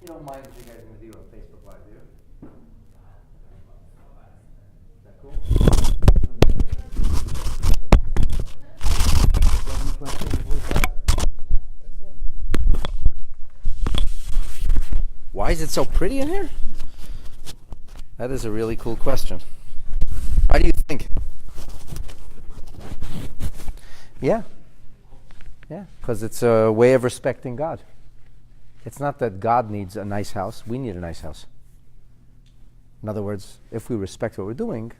You don't mind if you guys are going to do on Facebook Live, do you? Is that cool? Why is it so pretty in here? That is a really cool question. How do you think? Yeah. Yeah, because it's a way of respecting God. It's not that God needs a nice house. We need a nice house. In other words, if we respect what we're doing,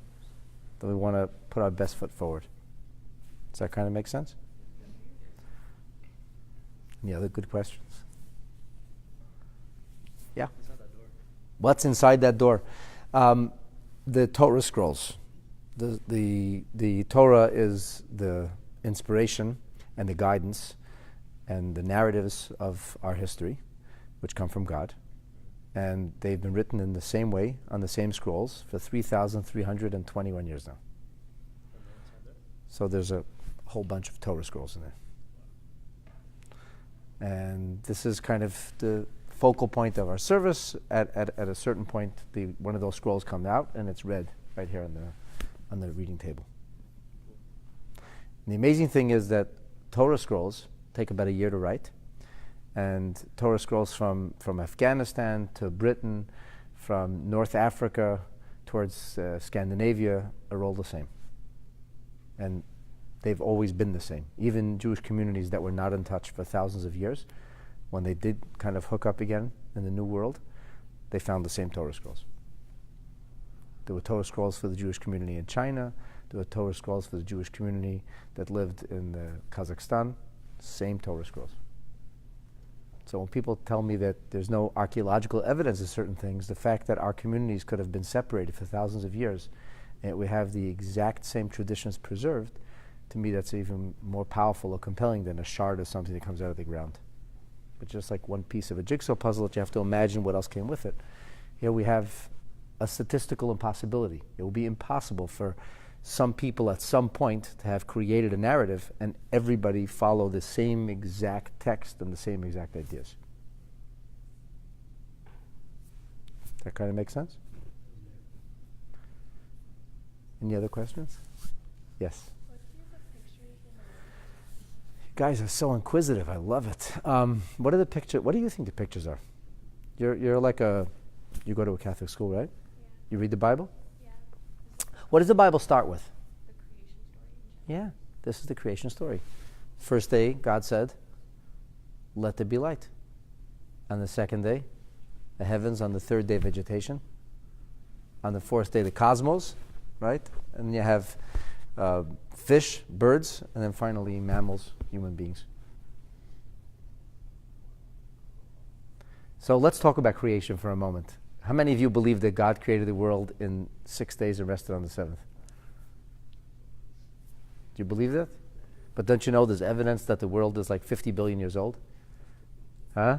then we want to put our best foot forward. Does that kind of make sense? Any other good questions? Yeah. What's inside that door? The Torah scrolls. The Torah is the inspiration and the guidance and the narratives of our history, which come from God. And they've been written in the same way, on the same scrolls, for 3,321 years now. So there's a whole bunch of Torah scrolls in there. And this is kind of the focal point of our service. At a certain point, one of those scrolls comes out, and it's read right here on the reading table. And the amazing thing is that Torah scrolls take about a year to write, and Torah scrolls from Afghanistan to Britain, from North Africa towards Scandinavia are all the same. And they've always been the same. Even Jewish communities that were not in touch for thousands of years, when they did kind of hook up again in the New World, they found the same Torah scrolls. There were Torah scrolls for the Jewish community in China. There were Torah scrolls for the Jewish community that lived in Kazakhstan. Same Torah scrolls. So when people tell me that there's no archaeological evidence of certain things, the fact that our communities could have been separated for thousands of years, and we have the exact same traditions preserved, to me that's even more powerful or compelling than a shard of something that comes out of the ground. But just like one piece of a jigsaw puzzle that you have to imagine what else came with it. Here we have a statistical impossibility. It will be impossible for some people at some point to have created a narrative and everybody follow the same exact text and the same exact ideas. That kind of makes sense? Any other questions? Yes. You guys are so inquisitive. I love it. What are the pictures? What do you think the pictures are? You're like you go to a Catholic school, right? Yeah. You read the Bible? Yeah. What does the Bible start with? The creation story. Yeah, this is the creation story. First day, God said, let there be light. On the second day, the heavens. On the third day, vegetation. On the fourth day, the cosmos, right? And you have fish, birds, and then finally mammals, human beings. So let's talk about creation for a moment. How many of you believe that God created the world in 6 days and rested on the seventh? Do you believe that? But don't you know there's evidence that the world is like 50 billion years old? Huh?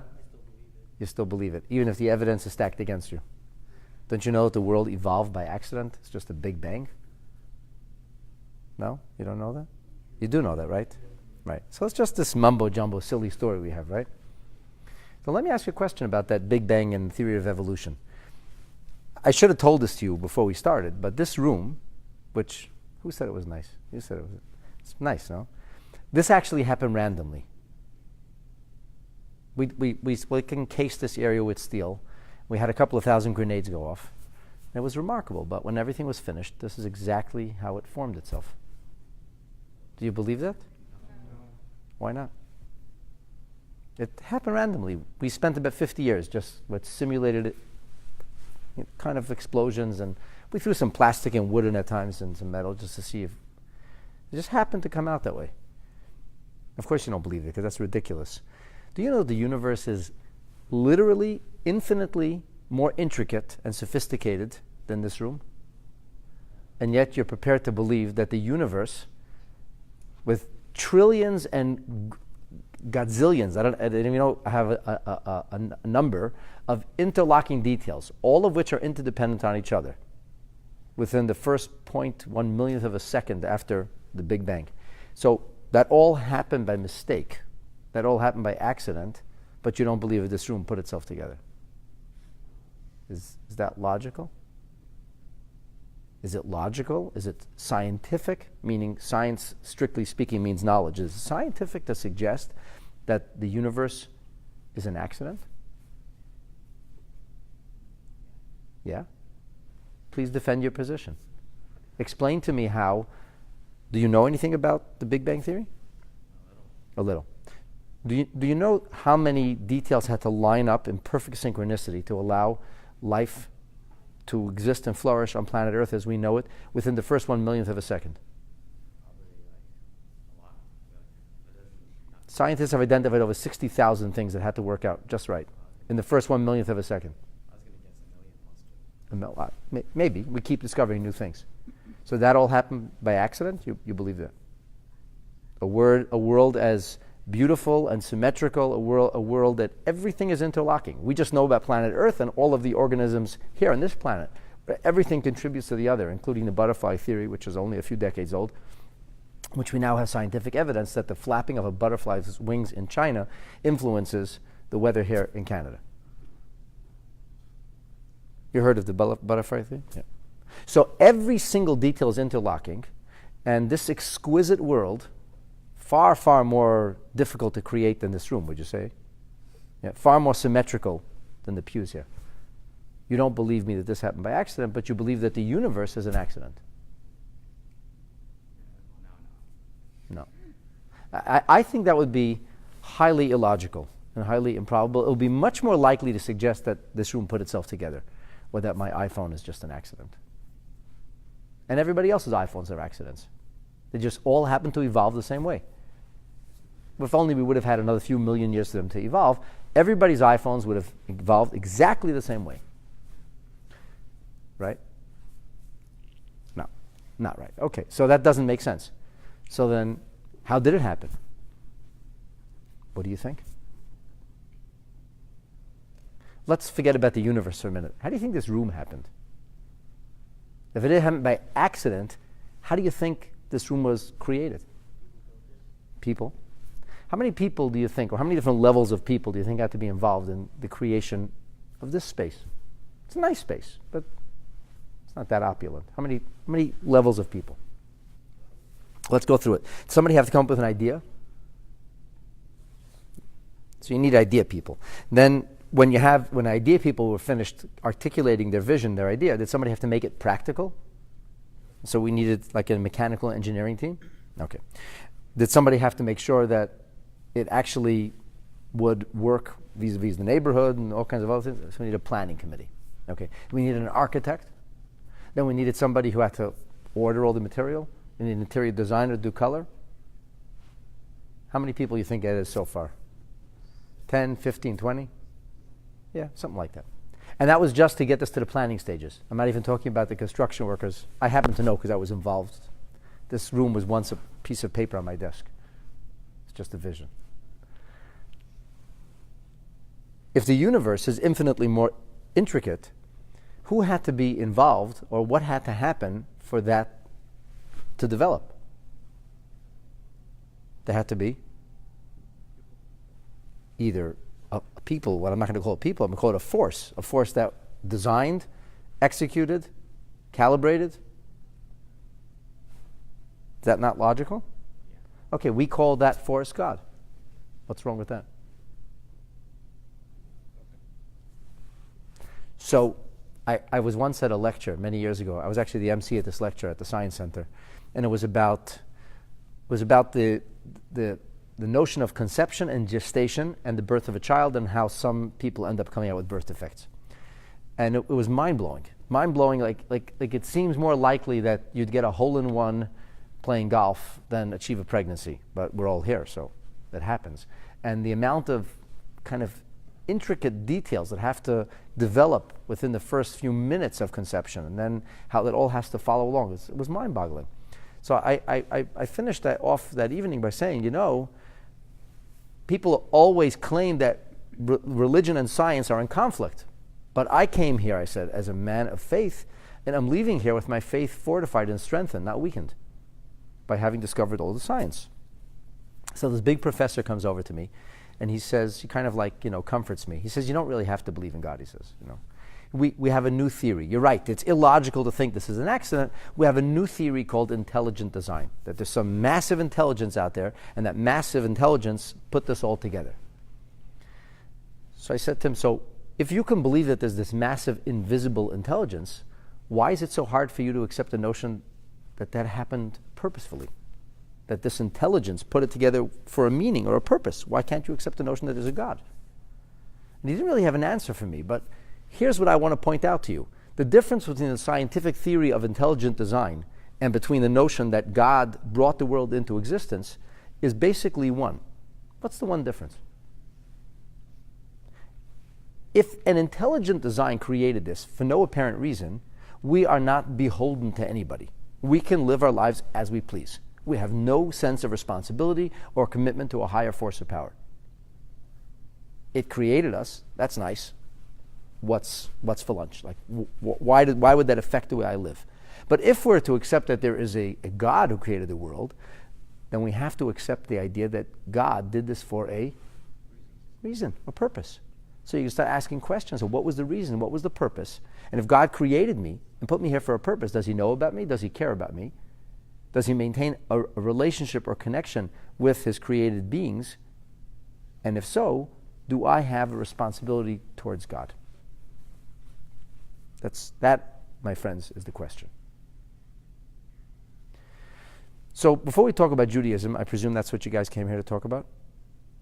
You still believe it, even if the evidence is stacked against you. Don't you know that the world evolved by accident? It's just a big bang. No? You don't know that? You do know that, right? Right. So it's just this mumbo-jumbo, silly story we have, right? So let me ask you a question about that Big Bang and theory of evolution. I should have told this to you before we started, but this room, which, who said it was nice? You said it was. It's nice, no? This actually happened randomly. We can case this area with steel. We had a couple of thousand grenades go off. And it was remarkable, but when everything was finished, this is exactly how it formed itself. Do you believe that? No. Why not? It happened randomly. We spent about 50 years just with simulated kind of explosions, and we threw some plastic and wood in at times and some metal just to see if it just happened to come out that way. Of course you don't believe it, because that's ridiculous. Do you know the universe is literally infinitely more intricate and sophisticated than this room? And yet you're prepared to believe that the universe, with trillions and gazillions, I don't even know, I have a number of interlocking details, all of which are interdependent on each other within the first 0.1 millionth of a second after the Big Bang. So that all happened by mistake. That all happened by accident, but you don't believe that this room put itself together. Is that logical? Is it logical? Is it scientific? Meaning science, strictly speaking, means knowledge. Is it scientific to suggest that the universe is an accident? Yeah? Please defend your position. Explain to me how. Do you know anything about the Big Bang Theory? A little. Do you know how many details had to line up in perfect synchronicity to allow life to exist and flourish on planet Earth as we know it within the first 1/1,000,000th of a second? Scientists have identified over 60,000 things that had to work out just right in the first 1/1,000,000th of a second. I was going to guess a million plus too. Maybe. We keep discovering new things. So that all happened by accident? You believe that? A world as beautiful and symmetrical, a world that everything is interlocking. We just know about planet Earth and all of the organisms here on this planet. But everything contributes to the other, including the butterfly theory, which is only a few decades old, which we now have scientific evidence that the flapping of a butterfly's wings in China influences the weather here in Canada. You heard of the butterfly theory? Yeah. So every single detail is interlocking, and this exquisite world, far, far more difficult to create than this room, would you say? Yeah, far more symmetrical than the pews here. You don't believe me that this happened by accident, but you believe that the universe is an accident. No. I think that would be highly illogical and highly improbable. It would be much more likely to suggest that this room put itself together, or that my iPhone is just an accident. And everybody else's iPhones are accidents. They just all happen to evolve the same way. If only we would have had another few million years for them to evolve, everybody's iPhones would have evolved exactly the same way. Right? No, not right. Okay, so that doesn't make sense. So then, how did it happen? What do you think? Let's forget about the universe for a minute. How do you think this room happened? If it didn't happen by accident, how do you think this room was created? People. How many people do you think, or how many different levels of people do you think had to be involved in the creation of this space? It's a nice space, but it's not that opulent. How many levels of people? Let's go through it. Somebody have to come up with an idea. So you need idea people. Then when idea people were finished articulating their vision, their idea, did somebody have to make it practical? So we needed like a mechanical engineering team? Okay. Did somebody have to make sure that it actually would work vis-a-vis the neighborhood and all kinds of other things? So we need a planning committee. Okay. We needed an architect. Then we needed somebody who had to order all the material. We need an interior designer to do color. How many people do you think it is so far? 10, 15, 20? Yeah, something like that. And that was just to get this to the planning stages. I'm not even talking about the construction workers. I happen to know because I was involved. This room was once a piece of paper on my desk. It's just a vision. If the universe is infinitely more intricate, who had to be involved or what had to happen for that to develop? There had to be either a people, what I'm not going to call it people, I'm going to call it a force that designed, executed, calibrated. Is that not logical? Yeah. Okay, we call that force God. What's wrong with that? So I was once at a lecture many years ago. I was actually the MC at this lecture at the Science Center, and it was about the notion of conception and gestation and the birth of a child and how some people end up coming out with birth defects. And it was mind-blowing. Mind-blowing, like it seems more likely that you'd get a hole-in-one playing golf than achieve a pregnancy. But we're all here, so that happens. And the amount of kind of intricate details that have to develop within the first few minutes of conception, and then how it all has to follow along, it was mind-boggling. So I finished that off that evening by saying, people always claim that religion and science are in conflict. But I came here, I said, as a man of faith, and I'm leaving here with my faith fortified and strengthened, not weakened, by having discovered all the science. So this big professor comes over to me, and he says, he kind of comforts me. He says, you don't really have to believe in God, he says. we have a new theory. You're right, it's illogical to think this is an accident. We have a new theory called intelligent design, that there's some massive intelligence out there, and that massive intelligence put this all together. So I said to him, so if you can believe that there's this massive invisible intelligence, why is it so hard for you to accept the notion that that happened purposefully? That this intelligence put it together for a meaning or a purpose? Why can't you accept the notion that there's a God? And he didn't really have an answer for me, but here's what I want to point out to you. The difference between the scientific theory of intelligent design and between the notion that God brought the world into existence is basically one. What's the one difference? If an intelligent design created this for no apparent reason, we are not beholden to anybody. We can live our lives as we please. We have no sense of responsibility or commitment to a higher force of power. It created us. That's nice. What's for lunch? Like, why would that affect the way I live? But if we're to accept that there is a God who created the world, then we have to accept the idea that God did this for a reason, a purpose. So you can start asking questions of what was the reason, what was the purpose? And if God created me and put me here for a purpose, does he know about me? Does he care about me? Does he maintain a relationship or connection with his created beings? And if so, do I have a responsibility towards God? That, my friends, is the question. So before we talk about Judaism, I presume that's what you guys came here to talk about?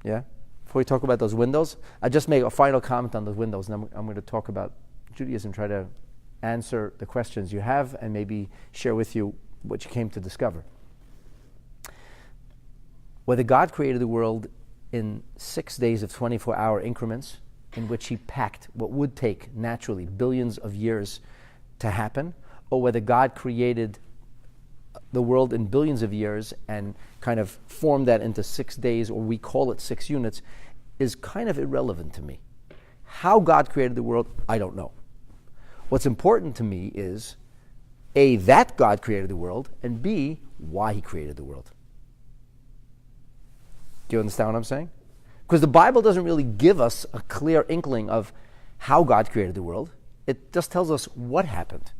Yeah? Before we talk about those windows, I just make a final comment on those windows, and I'm going to talk about Judaism, try to answer the questions you have, and maybe share with you what you came to discover. Whether God created the world in 6 days of 24-hour increments, in which he packed what would take naturally billions of years to happen, or whether God created the world in billions of years and kind of formed that into 6 days, or we call it 6 units, is kind of irrelevant to me. How God created the world, I don't know. What's important to me is, A, that God created the world, and B, why he created the world. Do you understand what I'm saying? Because the Bible doesn't really give us a clear inkling of how God created the world. It just tells us what happened.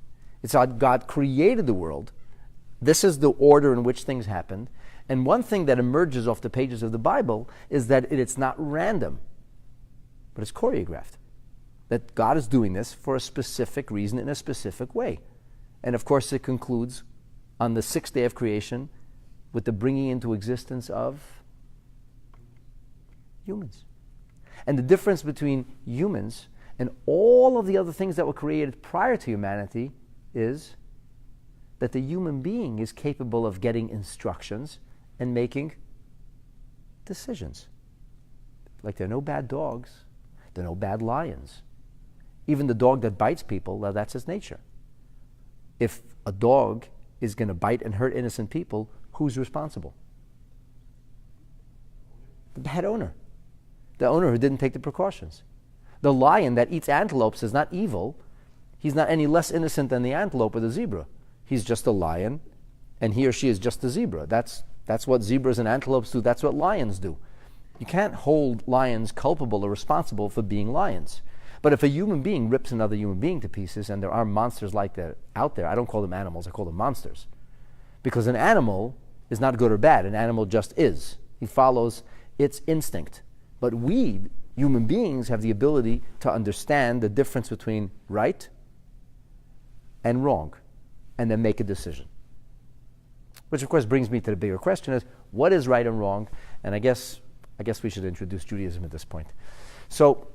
It's how God created the world. This is the order in which things happened. And one thing that emerges off the pages of the Bible is that it's not random, but it's choreographed. That God is doing this for a specific reason in a specific way. And of course it concludes on the 6th day of creation with the bringing into existence of humans. And the difference between humans and all of the other things that were created prior to humanity is that the human being is capable of getting instructions and making decisions. Like there are no bad dogs, there are no bad lions. Even the dog that bites people, well, that's its nature. If a dog is going to bite and hurt innocent people, who's responsible? The bad owner. The owner who didn't take the precautions. The lion that eats antelopes is not evil. He's not any less innocent than the antelope or the zebra. He's just a lion, and he or she is just a zebra. That's what zebras and antelopes do. That's what lions do. You can't hold lions culpable or responsible for being lions. But if a human being rips another human being to pieces, and there are monsters like that out there, I don't call them animals, I call them monsters. Because an animal is not good or bad. An animal just is. He follows its instinct. But we, human beings, have the ability to understand the difference between right and wrong, and then make a decision. Which of course brings me to the bigger question is, what is right and wrong? And I guess we should introduce Judaism at this point. So,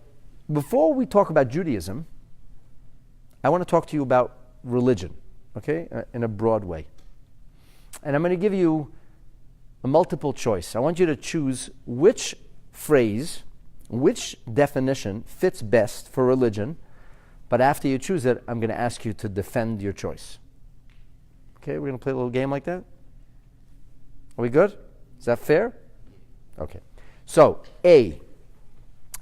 before we talk about Judaism, I want to talk to you about religion, okay, in a broad way. And I'm going to give you a multiple choice. I want you to choose which phrase, which definition fits best for religion, but after you choose it, I'm going to ask you to defend your choice. Okay, we're going to play a little game like that? Are we good? Is that fair? Okay. So, A,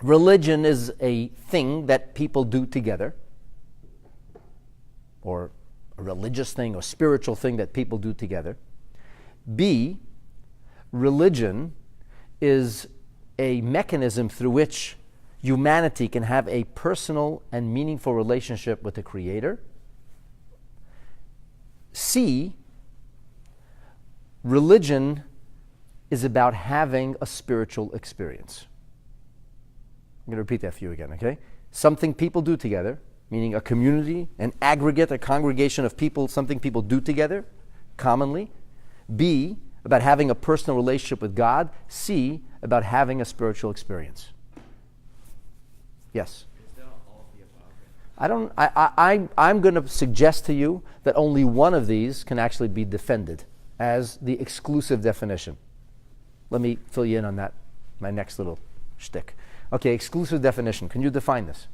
religion is a thing that people do together, or a religious thing or spiritual thing that people do together. B, religion is a mechanism through which humanity can have a personal and meaningful relationship with the Creator. C, religion is about having a spiritual experience. I'm going to repeat that for you again, okay? Something people do together, meaning a community, an aggregate, a congregation of people, something people do together, commonly. B, about having a personal relationship with God. C, about having a spiritual experience. Yes? Is there all of the above? I'm going to suggest to you that only one of these can actually be defended as the exclusive definition. Let me fill you in on that, my next little shtick. Okay, exclusive definition. Can you define this?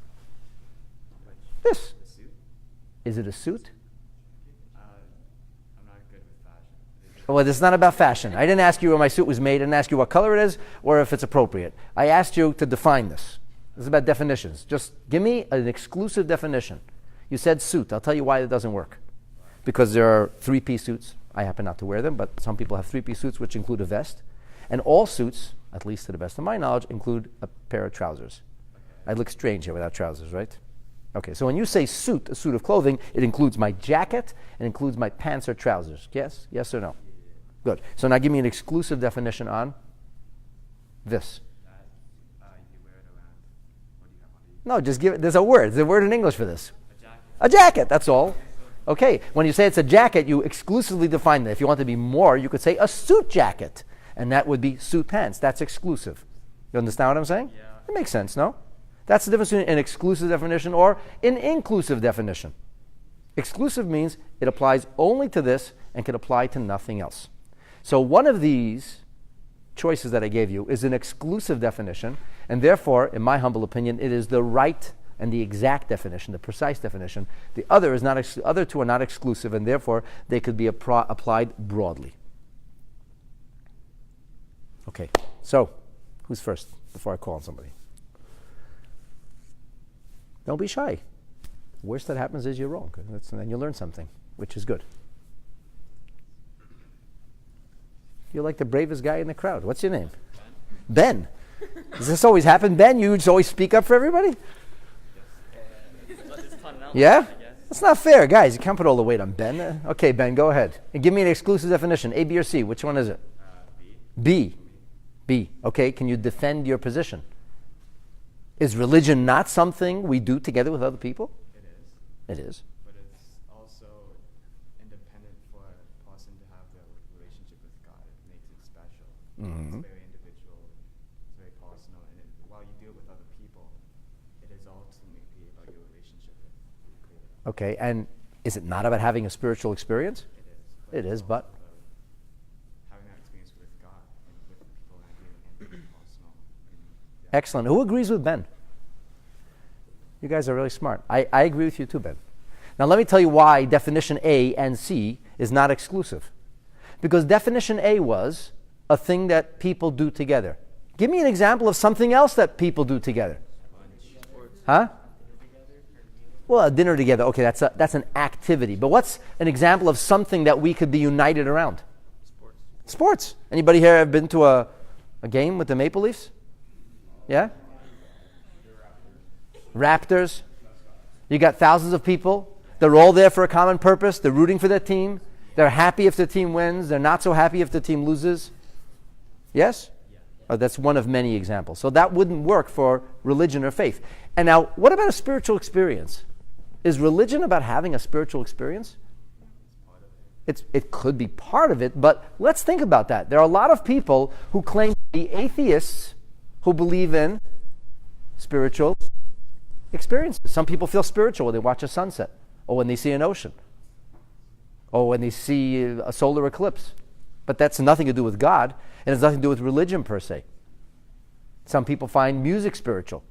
This. The suit? Is it a suit? I'm not good with fashion. Well, it's not about fashion. I didn't ask you where my suit was made. I didn't ask you what color it is or if it's appropriate. I asked you to define this. This is about definitions. Just give me an exclusive definition. You said suit. I'll tell you why it doesn't work. Because there are three-piece suits. I happen not to wear them, but some people have three-piece suits which include a vest. And all suits, at least to the best of my knowledge, include a pair of trousers. I look strange here without trousers, right? Okay, so when you say suit, a suit of clothing, it includes my jacket and includes my pants or trousers. Yes? Yes or no? Good. So now give me an exclusive definition on this. You wear it around. What do you have on you? No, just give it. There's a word. There's a word in English for this. A jacket. A jacket, that's all. Okay, when you say it's a jacket, you exclusively define that. If you want to be more, you could say a suit jacket, and that would be suit pants. That's exclusive. You understand what I'm saying? Yeah. It makes sense, no? That's the difference between an exclusive definition or an inclusive definition. Exclusive means it applies only to this and can apply to nothing else. So one of these choices that I gave you is an exclusive definition, and therefore, in my humble opinion, it is the right and the exact definition, the precise definition. The other is not. Other two are not exclusive, and therefore they could be applied broadly. Okay. So, who's first before I call on somebody? Don't be shy. Worst that happens is you're wrong, and then you learn something, which is good. You're like the bravest guy in the crowd. What's your name? Ben. Does this always happen, Ben? You just always speak up for everybody? Yeah? That's not fair, guys. You can't put all the weight on Ben. Okay, Ben, go ahead. And give me an exclusive definition. A, B, or C. Which one is it? B. B. Okay, can you defend your position? Is religion not something we do together with other people? It is. It is. But it's also independent for a person to have the relationship with God. It makes it special. It's very individual. It's very personal. And while you do it with other people, it is ultimately about your relationship with the Creator. Okay, and is it not about having a spiritual experience? It is. It is, but Having that experience with God and with the people around you and being personal. excellent. Who agrees with Ben? You guys are really smart. I agree with you too, Ben. Now let me tell you why definition A and C is not exclusive. Because definition A was a thing that people do together. Give me an example of something else that people do together. Huh? Well, a dinner together. Okay, that's an activity. But what's an example of something that we could be united around? Sports. Anybody here have been to a game with the Maple Leafs? Yeah? Raptors. You got thousands of people. They're all there for a common purpose. They're rooting for their team. They're happy if the team wins. They're not so happy if the team loses. Yes? Oh, that's one of many examples. So that wouldn't work for religion or faith. And now, what about a spiritual experience? Is religion about having a spiritual experience? It could be part of it, but let's think about that. There are a lot of people who claim to be atheists who believe in spiritual experiences. Some people feel spiritual when they watch a sunset, or when they see an ocean, or when they see a solar eclipse. But that's nothing to do with God, and it's nothing to do with religion per se. Some people find music spiritual.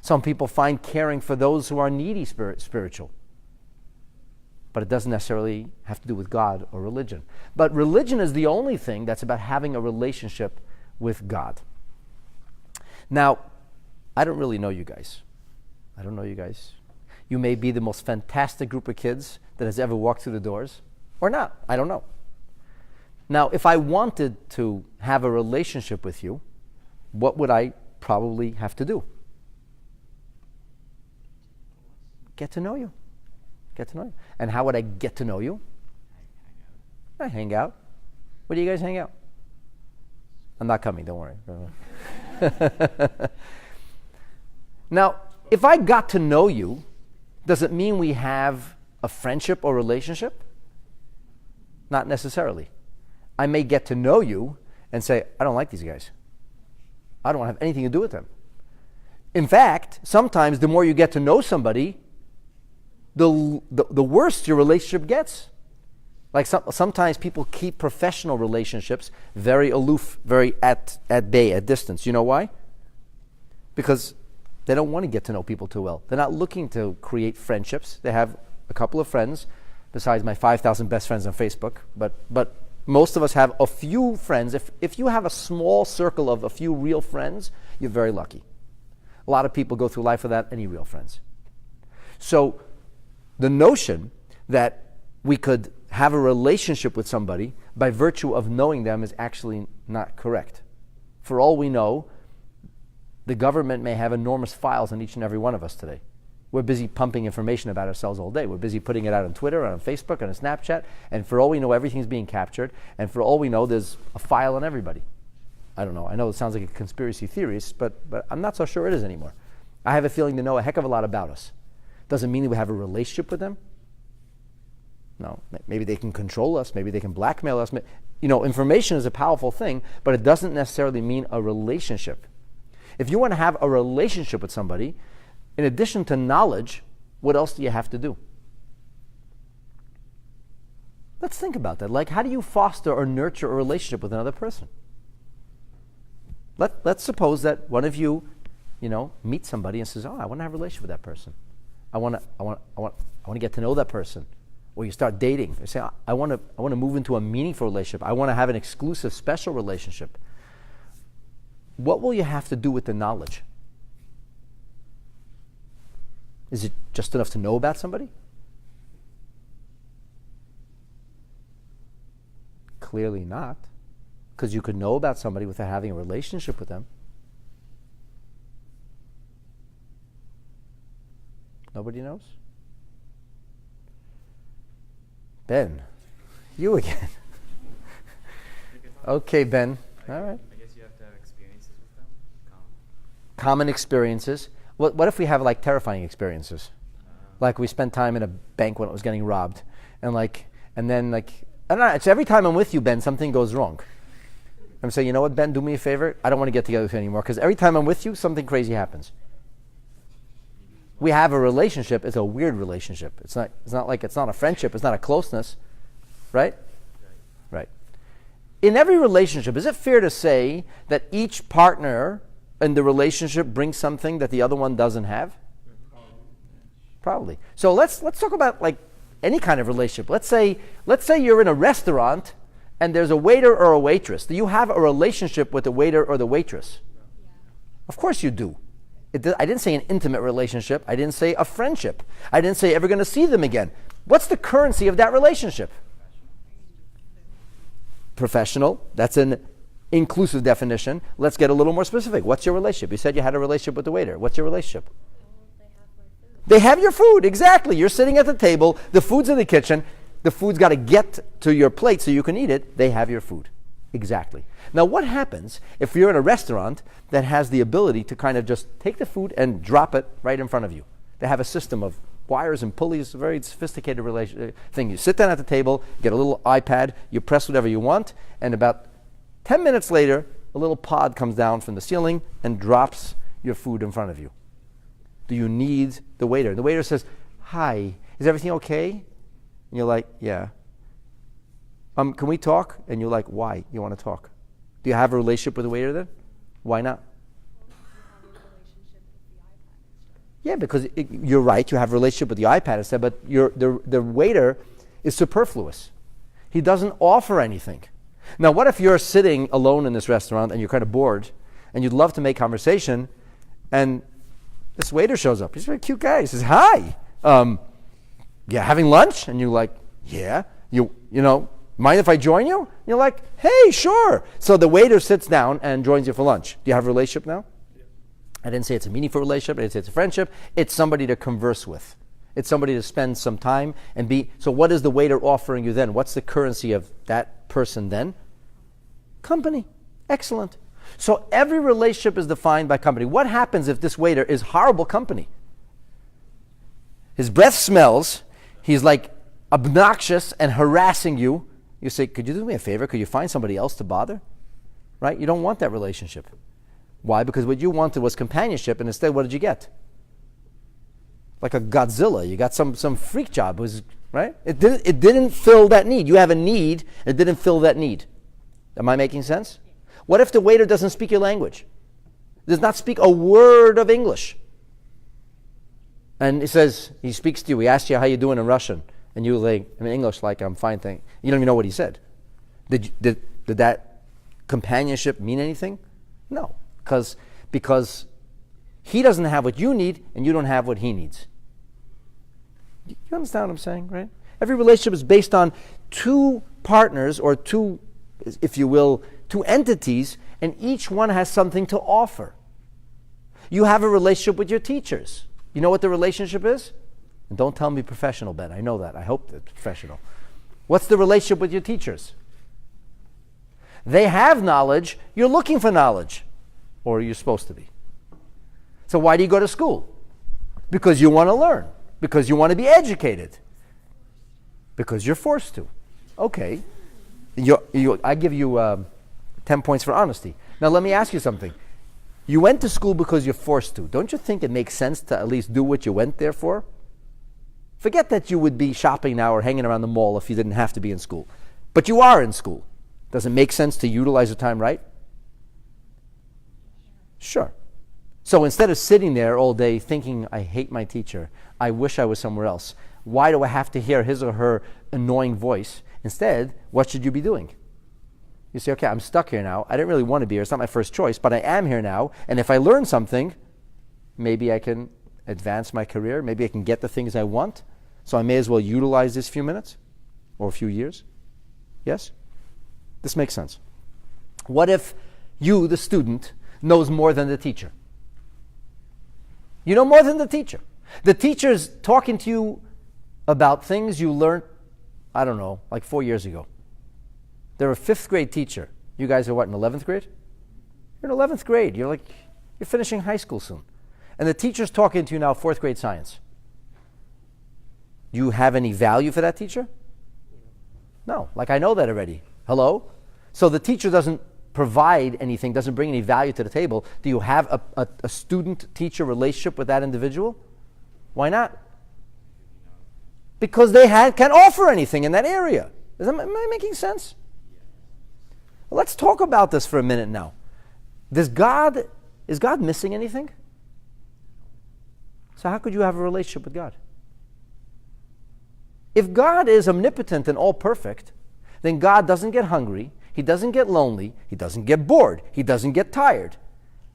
Some people find caring for those who are needy spiritual. But it doesn't necessarily have to do with God or religion. But religion is the only thing that's about having a relationship with God. Now, I don't really know you guys. I don't know you guys. You may be the most fantastic group of kids that has ever walked through the doors, or not. I don't know. Now, if I wanted to have a relationship with you, what would I probably have to do? Get to know you. Get to know you. And how would I get to know you? I hang out. Where do you guys hang out? I'm not coming, don't worry. Now, if I got to know you, does it mean we have a friendship or relationship? Not necessarily. I may get to know you and say, I don't like these guys. I don't want to have anything to do with them. In fact, sometimes the more you get to know somebody, the worse your relationship gets. Like sometimes people keep professional relationships very aloof, very at bay, at distance. You know why? Because they don't want to get to know people too well. They're not looking to create friendships. They have a couple of friends, besides my 5,000 best friends on Facebook. But most of us have a few friends. If you have a small circle of a few real friends, you're very lucky. A lot of people go through life without any real friends. So the notion that we could have a relationship with somebody by virtue of knowing them is actually not correct. For all we know, the government may have enormous files on each and every one of us today. We're busy pumping information about ourselves all day. We're busy putting it out on Twitter, on Facebook, on Snapchat, and for all we know, everything's being captured, and for all we know, there's a file on everybody. I don't know. I know it sounds like a conspiracy theorist, but I'm not so sure it is anymore. I have a feeling they know a heck of a lot about us. Doesn't mean that we have a relationship with them. No, maybe they can control us. Maybe they can blackmail us. Information is a powerful thing, but it doesn't necessarily mean a relationship. If you want to have a relationship with somebody, in addition to knowledge, what else do you have to do? Let's think about that. Like, how do you foster or nurture a relationship with another person? Let's suppose that one of you, meet somebody and says, "Oh, I want to have a relationship with that person. I want to get to know that person." Or you start dating. You say, I want to move into a meaningful relationship. I want to have an exclusive, special relationship. What will you have to do with the knowledge? Is it just enough to know about somebody? Clearly not. Because you could know about somebody without having a relationship with them. Nobody knows? Ben, you again. Okay, Ben. All right. I guess you have to have experiences with them. Common experiences. What if we have like terrifying experiences? Like we spent time in a bank when it was getting robbed, and then I don't know. It's every time I'm with you, Ben, something goes wrong. I'm saying, you know what, Ben, do me a favor. I don't want to get together with you anymore because every time I'm with you, something crazy happens. We have a relationship. It's a weird relationship. It's not a friendship. It's not a closeness, right? Right. In every relationship, is it fair to say that each partner in the relationship brings something that the other one doesn't have? Probably. So let's talk about like any kind of relationship. Let's say you're in a restaurant and there's a waiter or a waitress. Do you have a relationship with the waiter or the waitress? Yeah. Of course you do. I didn't say an intimate relationship. I didn't say a friendship. I didn't say ever going to see them again. What's the currency of that relationship? Professional. That's an inclusive definition. Let's get a little more specific. What's your relationship? You said you had a relationship with the waiter. What's your relationship? They have your food. Exactly. You're sitting at the table. The food's in the kitchen. The food's got to get to your plate so you can eat it. They have your food. Exactly. Now, what happens if you're in a restaurant that has the ability to kind of just take the food and drop it right in front of you? They have a system of wires and pulleys, a very sophisticated thing. You sit down at the table, get a little iPad, you press whatever you want, and about 10 minutes later, a little pod comes down from the ceiling and drops your food in front of you. Do you need the waiter? The waiter says, "Hi, is everything okay?" And you're like, "Yeah." Can we talk? And you're like, "Why? You want to talk?" Do you have a relationship with the waiter then? Why not? Yeah, because you're right. You have a relationship with the iPad instead, but the waiter is superfluous. He doesn't offer anything. Now, what if you're sitting alone in this restaurant and you're kind of bored and you'd love to make conversation, and this waiter shows up. He's a very cute guy. He says, "Hi, yeah, having lunch?" And you're like, "Yeah." You know. "Mind if I join you?" You're like, "Hey, sure." So the waiter sits down and joins you for lunch. Do you have a relationship now? Yeah. I didn't say it's a meaningful relationship. I didn't say it's a friendship. It's somebody to converse with. It's somebody to spend some time and be. So what is the waiter offering you then? What's the currency of that person then? Company. Excellent. So every relationship is defined by company. What happens if this waiter is horrible company? His breath smells. He's like obnoxious and harassing you. You say, could you do me a favor? Could you find somebody else to bother? Right? You don't want that relationship. Why? Because what you wanted was companionship, and instead what did you get? Like a Godzilla. You got some freak job. Right? It didn't fill that need. You have a need, it didn't fill that need. Am I making sense? What if the waiter doesn't speak your language? Does not speak a word of English? And he says, he speaks to you, he asks you how you doing in Russian, and you like, in English, like, I'm fine, thank you. You don't even know what he said. Did that companionship mean anything? No, because he doesn't have what you need, and you don't have what he needs. You understand what I'm saying, right? Every relationship is based on two partners, or two, if you will, two entities, and each one has something to offer. You have a relationship with your teachers. You know what the relationship is? And don't tell me professional, Ben. I know that. I hope it's professional. What's the relationship with your teachers? They have knowledge. You're looking for knowledge. Or you're supposed to be. So why do you go to school? Because you want to learn. Because you want to be educated. Because you're forced to. Okay. I give you 10 points for honesty. Now let me ask you something. You went to school because you're forced to. Don't you think it makes sense to at least do what you went there for? Forget that you would be shopping now or hanging around the mall if you didn't have to be in school. But you are in school. Does it make sense to utilize your time right? Sure. So instead of sitting there all day thinking, I hate my teacher, I wish I was somewhere else, why do I have to hear his or her annoying voice? Instead, what should you be doing? You say, okay, I'm stuck here now. I didn't really want to be here. It's not my first choice, but I am here now. And if I learn something, maybe I can advance my career. Maybe I can get the things I want. So I may as well utilize this few minutes or a few years. Yes? This makes sense. What if you, the student, knows more than the teacher? You know more than the teacher. The teacher's talking to you about things you learned, I don't know, like 4 years ago. They're a 5th grade teacher. You guys are what, in 11th grade? You're in 11th grade. You're finishing high school soon. And the teacher's talking to you now 4th grade science. Do you have any value for that teacher? No. Like, I know that already. Hello? So the teacher doesn't provide anything, doesn't bring any value to the table. Do you have a student-teacher relationship with that individual? Why not? Because they can't offer anything in that area. Am I making sense? Well, let's talk about this for a minute now. Is God missing anything? So how could you have a relationship with God? If God is omnipotent and all perfect, then God doesn't get hungry, He doesn't get lonely, He doesn't get bored, He doesn't get tired.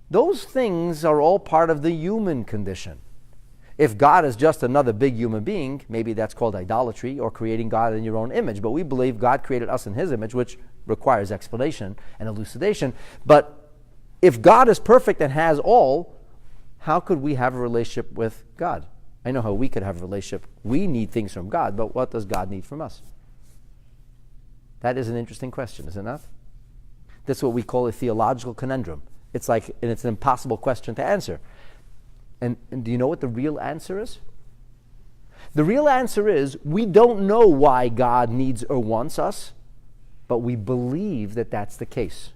Those things are all part of the human condition. If God is just another big human being, maybe that's called idolatry or creating God in your own image. But we believe God created us in His image, which requires explanation and elucidation. But if God is perfect and has all, how could we have a relationship with God? I know how we could have a relationship. We need things from God, but what does God need from us? That is an interesting question, is it not? That's what we call a theological conundrum. It's an impossible question to answer. And do you know what the real answer is? The real answer is we don't know why God needs or wants us, but we believe that that's the case.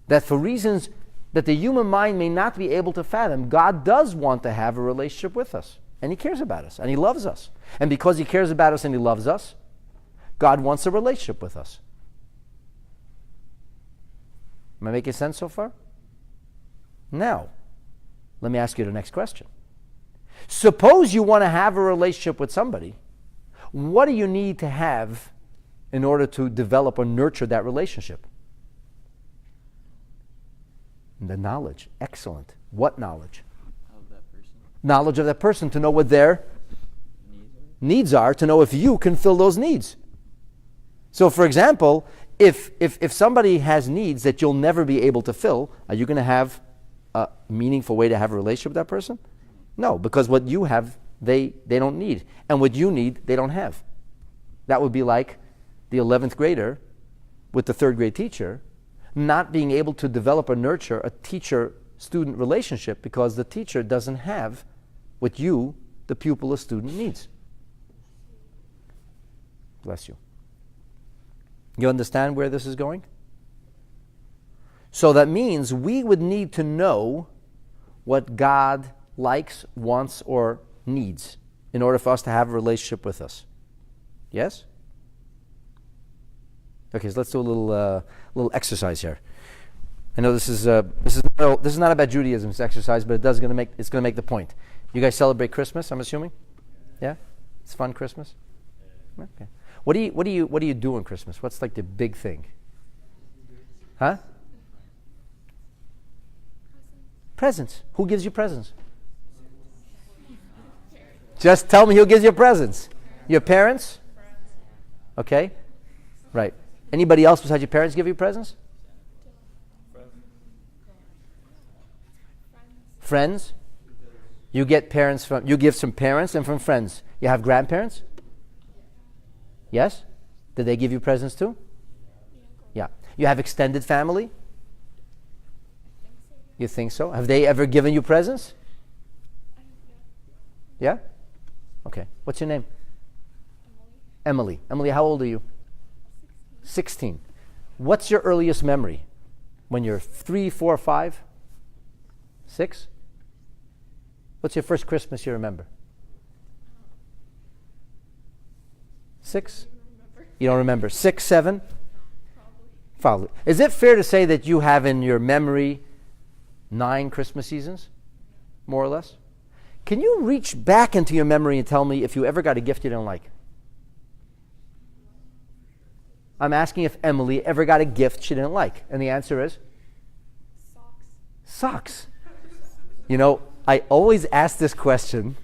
That for reasons that the human mind may not be able to fathom, God does want to have a relationship with us. And He cares about us, and He loves us. And because He cares about us and He loves us, God wants a relationship with us. Am I making sense so far? Now, let me ask you the next question. Suppose you want to have a relationship with somebody. What do you need to have in order to develop or nurture that relationship? The knowledge. Excellent. What knowledge? Of that person. Knowledge of that person, to know what their needs are, to know if you can fill those needs. So, for example, if somebody has needs that you'll never be able to fill, are you going to have a meaningful way to have a relationship with that person? No, because what you have they don't need. And what you need, they don't have. That would be like the 11th grader with the 3rd grade teacher not being able to develop or nurture a teacher-student relationship because the teacher doesn't have what you, the pupil or student, needs. Bless you. You understand where this is going? So that means we would need to know what God likes, wants, or needs in order for us to have a relationship with us. Yes? Okay, so let's do a little exercise here. I know this is not about Judaism's exercise, but it's going to make the point. You guys celebrate Christmas, I'm assuming? Yeah? It's fun Christmas? Okay. What do you do on Christmas? What's like the big thing? Huh? Presents. Who gives you presents? Just tell me who gives you presents. Your parents? Okay. Right. Anybody else besides your parents give you presents? Friends? You give some parents and from friends. You have grandparents? Yes? Did they give you presents too? Yeah. You have extended family? You think so? Have they ever given you presents? Yeah? Okay. What's your name? Emily. Emily, how old are you? 16. What's your earliest memory? When you're 3, 4, 5? 6? What's your first Christmas you remember? 6? You don't remember. 6, 7? Probably. Is it fair to say that you have in your memory 9 Christmas seasons? More or less? Can you reach back into your memory and tell me if you ever got a gift you didn't like? I'm asking if Emily ever got a gift she didn't like. And the answer is? Socks. You know, I always ask this question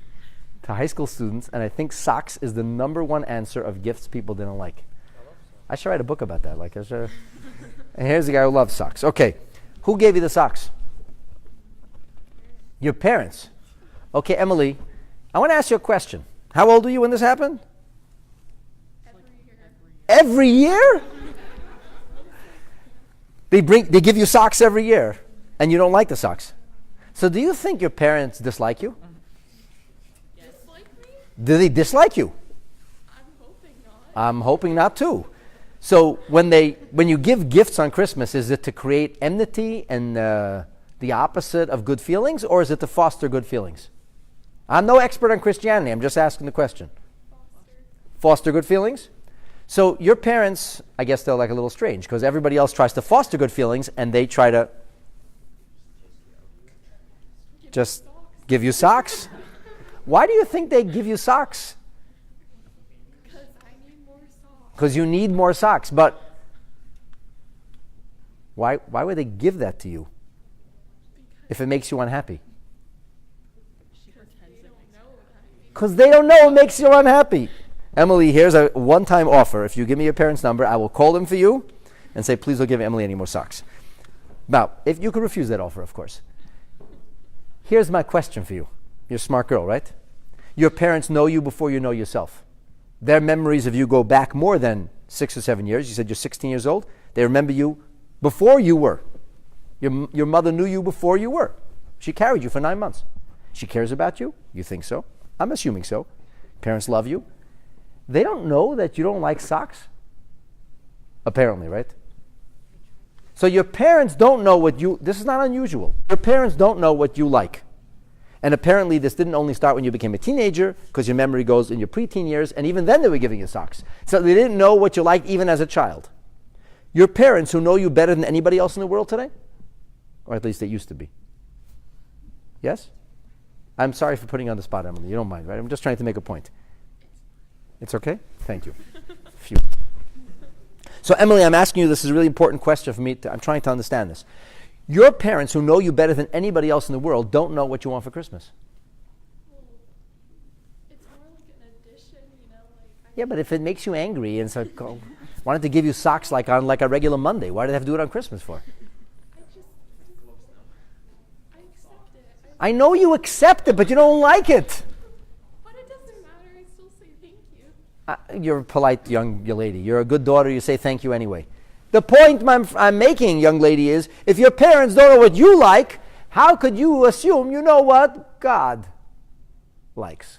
to high school students, and I think socks is the number one answer of gifts people didn't like. I should write a book about that. And here's the guy who loves socks. Okay, who gave you the socks? Your parents. Okay, Emily, I want to ask you a question. How old were you when this happened? Every year? They give you socks every year, and you don't like the socks. So do you think your parents dislike you? Dislike me? Do they dislike you? I'm hoping not. I'm hoping not too. So when you give gifts on Christmas, is it to create enmity and the opposite of good feelings, or is it to foster good feelings? I'm no expert on Christianity. I'm just asking the question. Foster good feelings? So your parents, I guess they're like a little strange because everybody else tries to foster good feelings and they try to just give you socks. Why do you think they give you socks? Because I need more socks. Because you need more socks. But why would they give that to you if it makes you unhappy? Because they don't know it makes you unhappy. Emily, here's a one-time offer. If you give me your parents' number, I will call them for you and say, please don't give Emily any more socks. Now, if you could refuse that offer, of course. Here's my question for you. You're a smart girl, right? Your parents know you before you know yourself. Their memories of you go back more than 6 or 7 years. You said you're 16 years old. They remember you before you were. Your mother knew you before you were. She carried you for 9 months. She cares about you. You think so? I'm assuming so. Parents love you. They don't know that you don't like socks? Apparently, right? So your parents don't know this is not unusual. Your parents don't know what you like. And apparently this didn't only start when you became a teenager, because your memory goes in your preteen years, and even then they were giving you socks. So they didn't know what you liked even as a child. Your parents who know you better than anybody else in the world today? Or at least they used to be. Yes? I'm sorry for putting you on the spot, Emily. You don't mind, right? I'm just trying to make a point. It's okay? Thank you. Phew. So, Emily, I'm asking you, this is a really important question for me. I'm trying to understand this. Your parents, who know you better than anybody else in the world, don't know what you want for Christmas. Well, it's more like an addition, Yeah, but if it makes you angry and so wanted to give you socks like on a regular Monday, why do they have to do it on Christmas for? I accept it. I know you accept it, but you don't like it. But You're a polite young lady. You're a good daughter. You say thank you anyway. The point I'm making, young lady, is if your parents don't know what you like, how could you assume you know what God likes?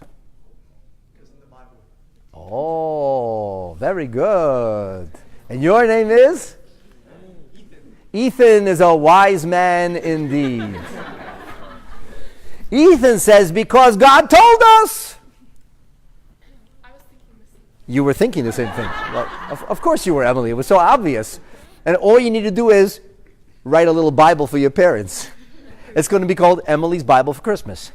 Because in the Bible. Oh, very good. And your name is? Ethan. Ethan is a wise man indeed. Ethan says, because God told us. I was thinking the same. You were thinking the same thing. Well, of course you were, Emily. It was so obvious. And all you need to do is write a little Bible for your parents. It's going to be called Emily's Bible for Christmas.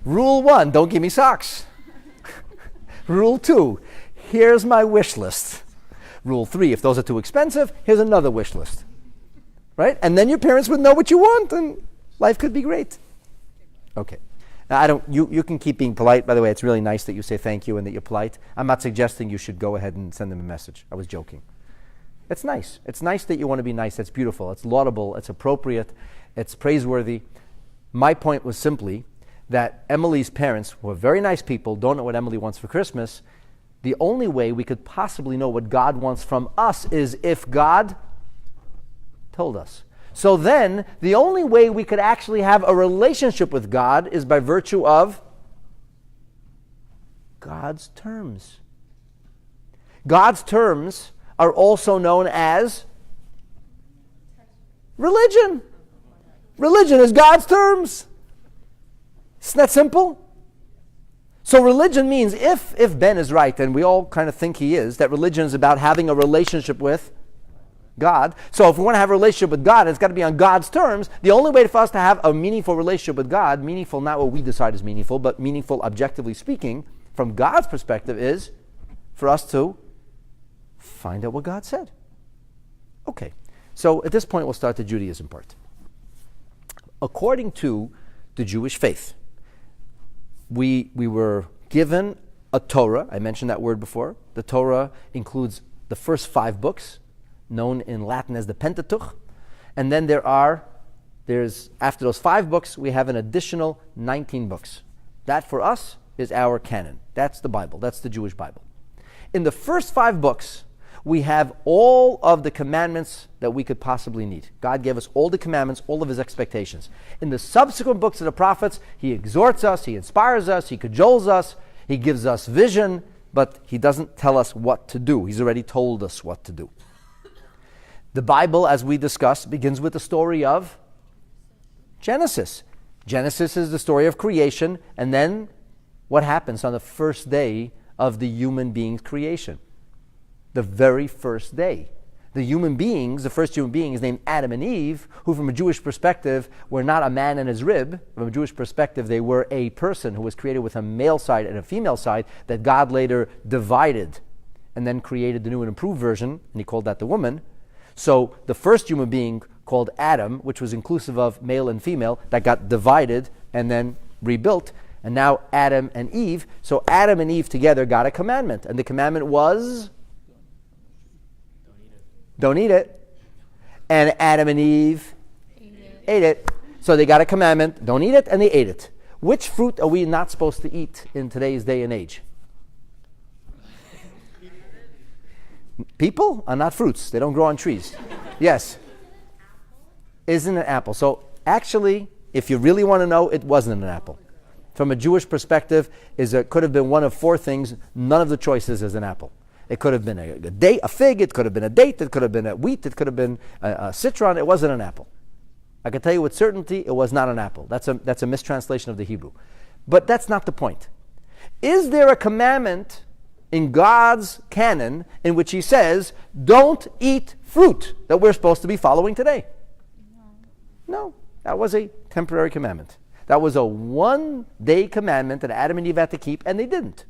Rule 1, don't give me socks. Rule 2, here's my wish list. Rule 3, if those are too expensive, here's another wish list. Right? And then your parents would know what you want, and life could be great. Okay. Now, you can keep being polite. By the way, it's really nice that you say thank you and that you're polite. I'm not suggesting you should go ahead and send them a message. I was joking. It's nice. It's nice that you want to be nice. It's beautiful. It's laudable. It's appropriate. It's praiseworthy. My point was simply that Emily's parents, who are very nice people, don't know what Emily wants for Christmas. The only way we could possibly know what God wants from us is if God told us. So then, the only way we could actually have a relationship with God is by virtue of God's terms. God's terms are also known as religion. Religion is God's terms. Isn't that simple? So religion means, if Ben is right, and we all kind of think he is, that religion is about having a relationship with God. So if we want to have a relationship with God, it's got to be on God's terms. The only way for us to have a meaningful relationship with God, meaningful not what we decide is meaningful, but meaningful objectively speaking, from God's perspective, is for us to find out what God said. Okay, so at this point we'll start the Judaism part. According to the Jewish faith, we were given a Torah. I mentioned that word before. The Torah includes the first 5 books, known in Latin as the Pentateuch. And then there's after those 5 books, we have an additional 19 books. That for us is our canon. That's the Bible. That's the Jewish Bible. In the first 5 books, we have all of the commandments that we could possibly need. God gave us all the commandments, all of his expectations. In the subsequent books of the prophets, he exhorts us, he inspires us, he cajoles us, he gives us vision, but he doesn't tell us what to do. He's already told us what to do. The Bible, as we discussed, begins with the story of Genesis. Genesis is the story of creation, and then what happens on the first day of the human being's creation? The very first day. The first human being is named Adam and Eve, who from a Jewish perspective were not a man and his rib. From a Jewish perspective, they were a person who was created with a male side and a female side that God later divided and then created the new and improved version, and he called that the woman. So the first human being called Adam, which was inclusive of male and female, that got divided and then rebuilt. And now Adam and Eve. So Adam and Eve together got a commandment. And the commandment was? Don't eat it. And Adam and Eve ate it. So they got a commandment, don't eat it, and they ate it. Which fruit are we not supposed to eat in today's day and age? People are not fruits. They don't grow on trees. Yes. Isn't an apple. So actually, if you really want to know, it wasn't an apple. From a Jewish perspective, it could have been one of 4 things. None of the choices is an apple. It could have been a fig, it could have been a date, it could have been a wheat, it could have been a citron. It wasn't an apple. I can tell you with certainty it was not an apple. That's a mistranslation of the Hebrew. But that's not the point. Is there a commandment in God's canon in which he says, don't eat fruit, that we're supposed to be following today? No. That was a temporary commandment. That was a one-day commandment that Adam and Eve had to keep, and they didn't.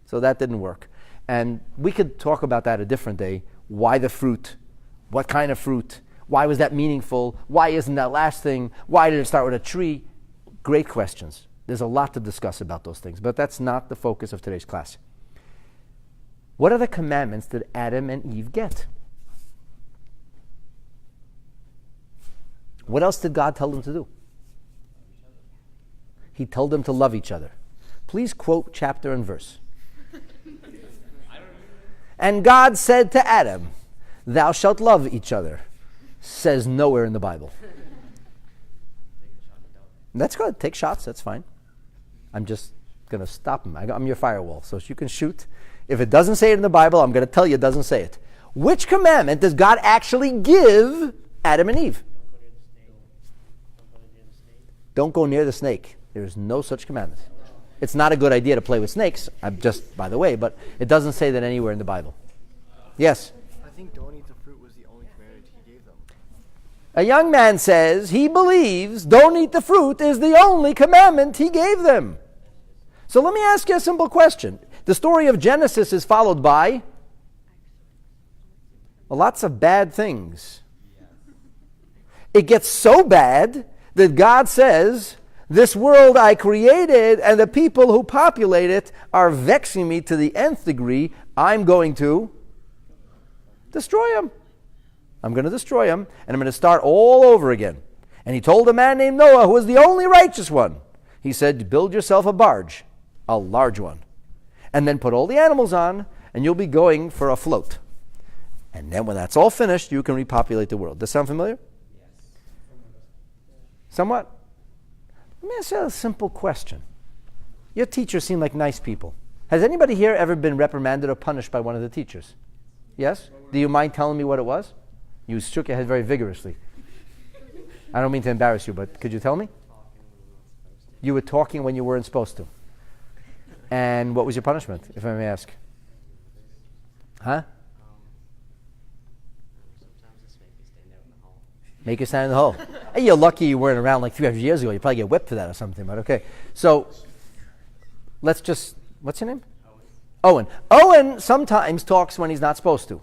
So that didn't work. And we could talk about that a different day. Why the fruit? What kind of fruit? Why was that meaningful? Why isn't that lasting? Why did it start with a tree? Great questions. There's a lot to discuss about those things, but that's not the focus of today's class. What other commandments did Adam and Eve get? What else did God tell them to do? He told them to love each other. Please quote chapter and verse. I don't And God said to Adam, thou shalt love each other, says nowhere in the Bible. That's good. Take shots. That's fine. I'm just going to stop him. I'm your firewall, so you can shoot. If it doesn't say it in the Bible, I'm going to tell you it doesn't say it. Which commandment does God actually give Adam and Eve? Don't go near the snake. There is no such commandment. It's not a good idea to play with snakes, by the way, but it doesn't say that anywhere in the Bible. Yes? I think don't eat the fruit was the only commandment he gave them. A young man says he believes don't eat the fruit is the only commandment he gave them. So let me ask you a simple question. The story of Genesis is followed by lots of bad things. It gets so bad that God says, this world I created and the people who populate it are vexing me to the nth degree. I'm going to destroy them. I'm going to destroy them, and I'm going to start all over again. And he told a man named Noah, who was the only righteous one, he said, build yourself a barge, a large one, and then put all the animals on, and you'll be going for a float. And then when that's all finished, you can repopulate the world. Does that sound familiar? Yes. Somewhat? Let me ask you a simple question. Your teachers seem like nice people. Has anybody here ever been reprimanded or punished by one of the teachers? Yes? Do you mind telling me what it was? You shook your head very vigorously. I don't mean to embarrass you, but could you tell me? You were talking when you weren't supposed to. And what was your punishment, if I may ask? Huh? Make you stand in the hole. Hey, you're lucky you weren't around like 300 years ago. You probably get whipped for that or something, but okay. So, let's just, what's your name? Owen. Owen sometimes talks when he's not supposed to.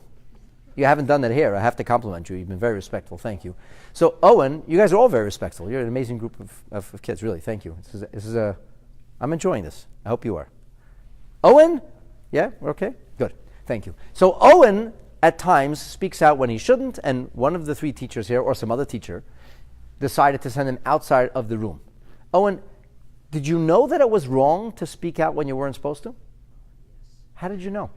You haven't done that here. I have to compliment you. You've been very respectful. Thank you. So, Owen, you guys are all very respectful. You're an amazing group of kids, really. Thank you. I'm enjoying this. I hope you are. Owen? Yeah? We're okay? Good. Thank you. So, Owen at times speaks out when he shouldn't, and one of the three teachers here, or some other teacher, decided to send him outside of the room. Owen, did you know that it was wrong to speak out when you weren't supposed to? How did you know?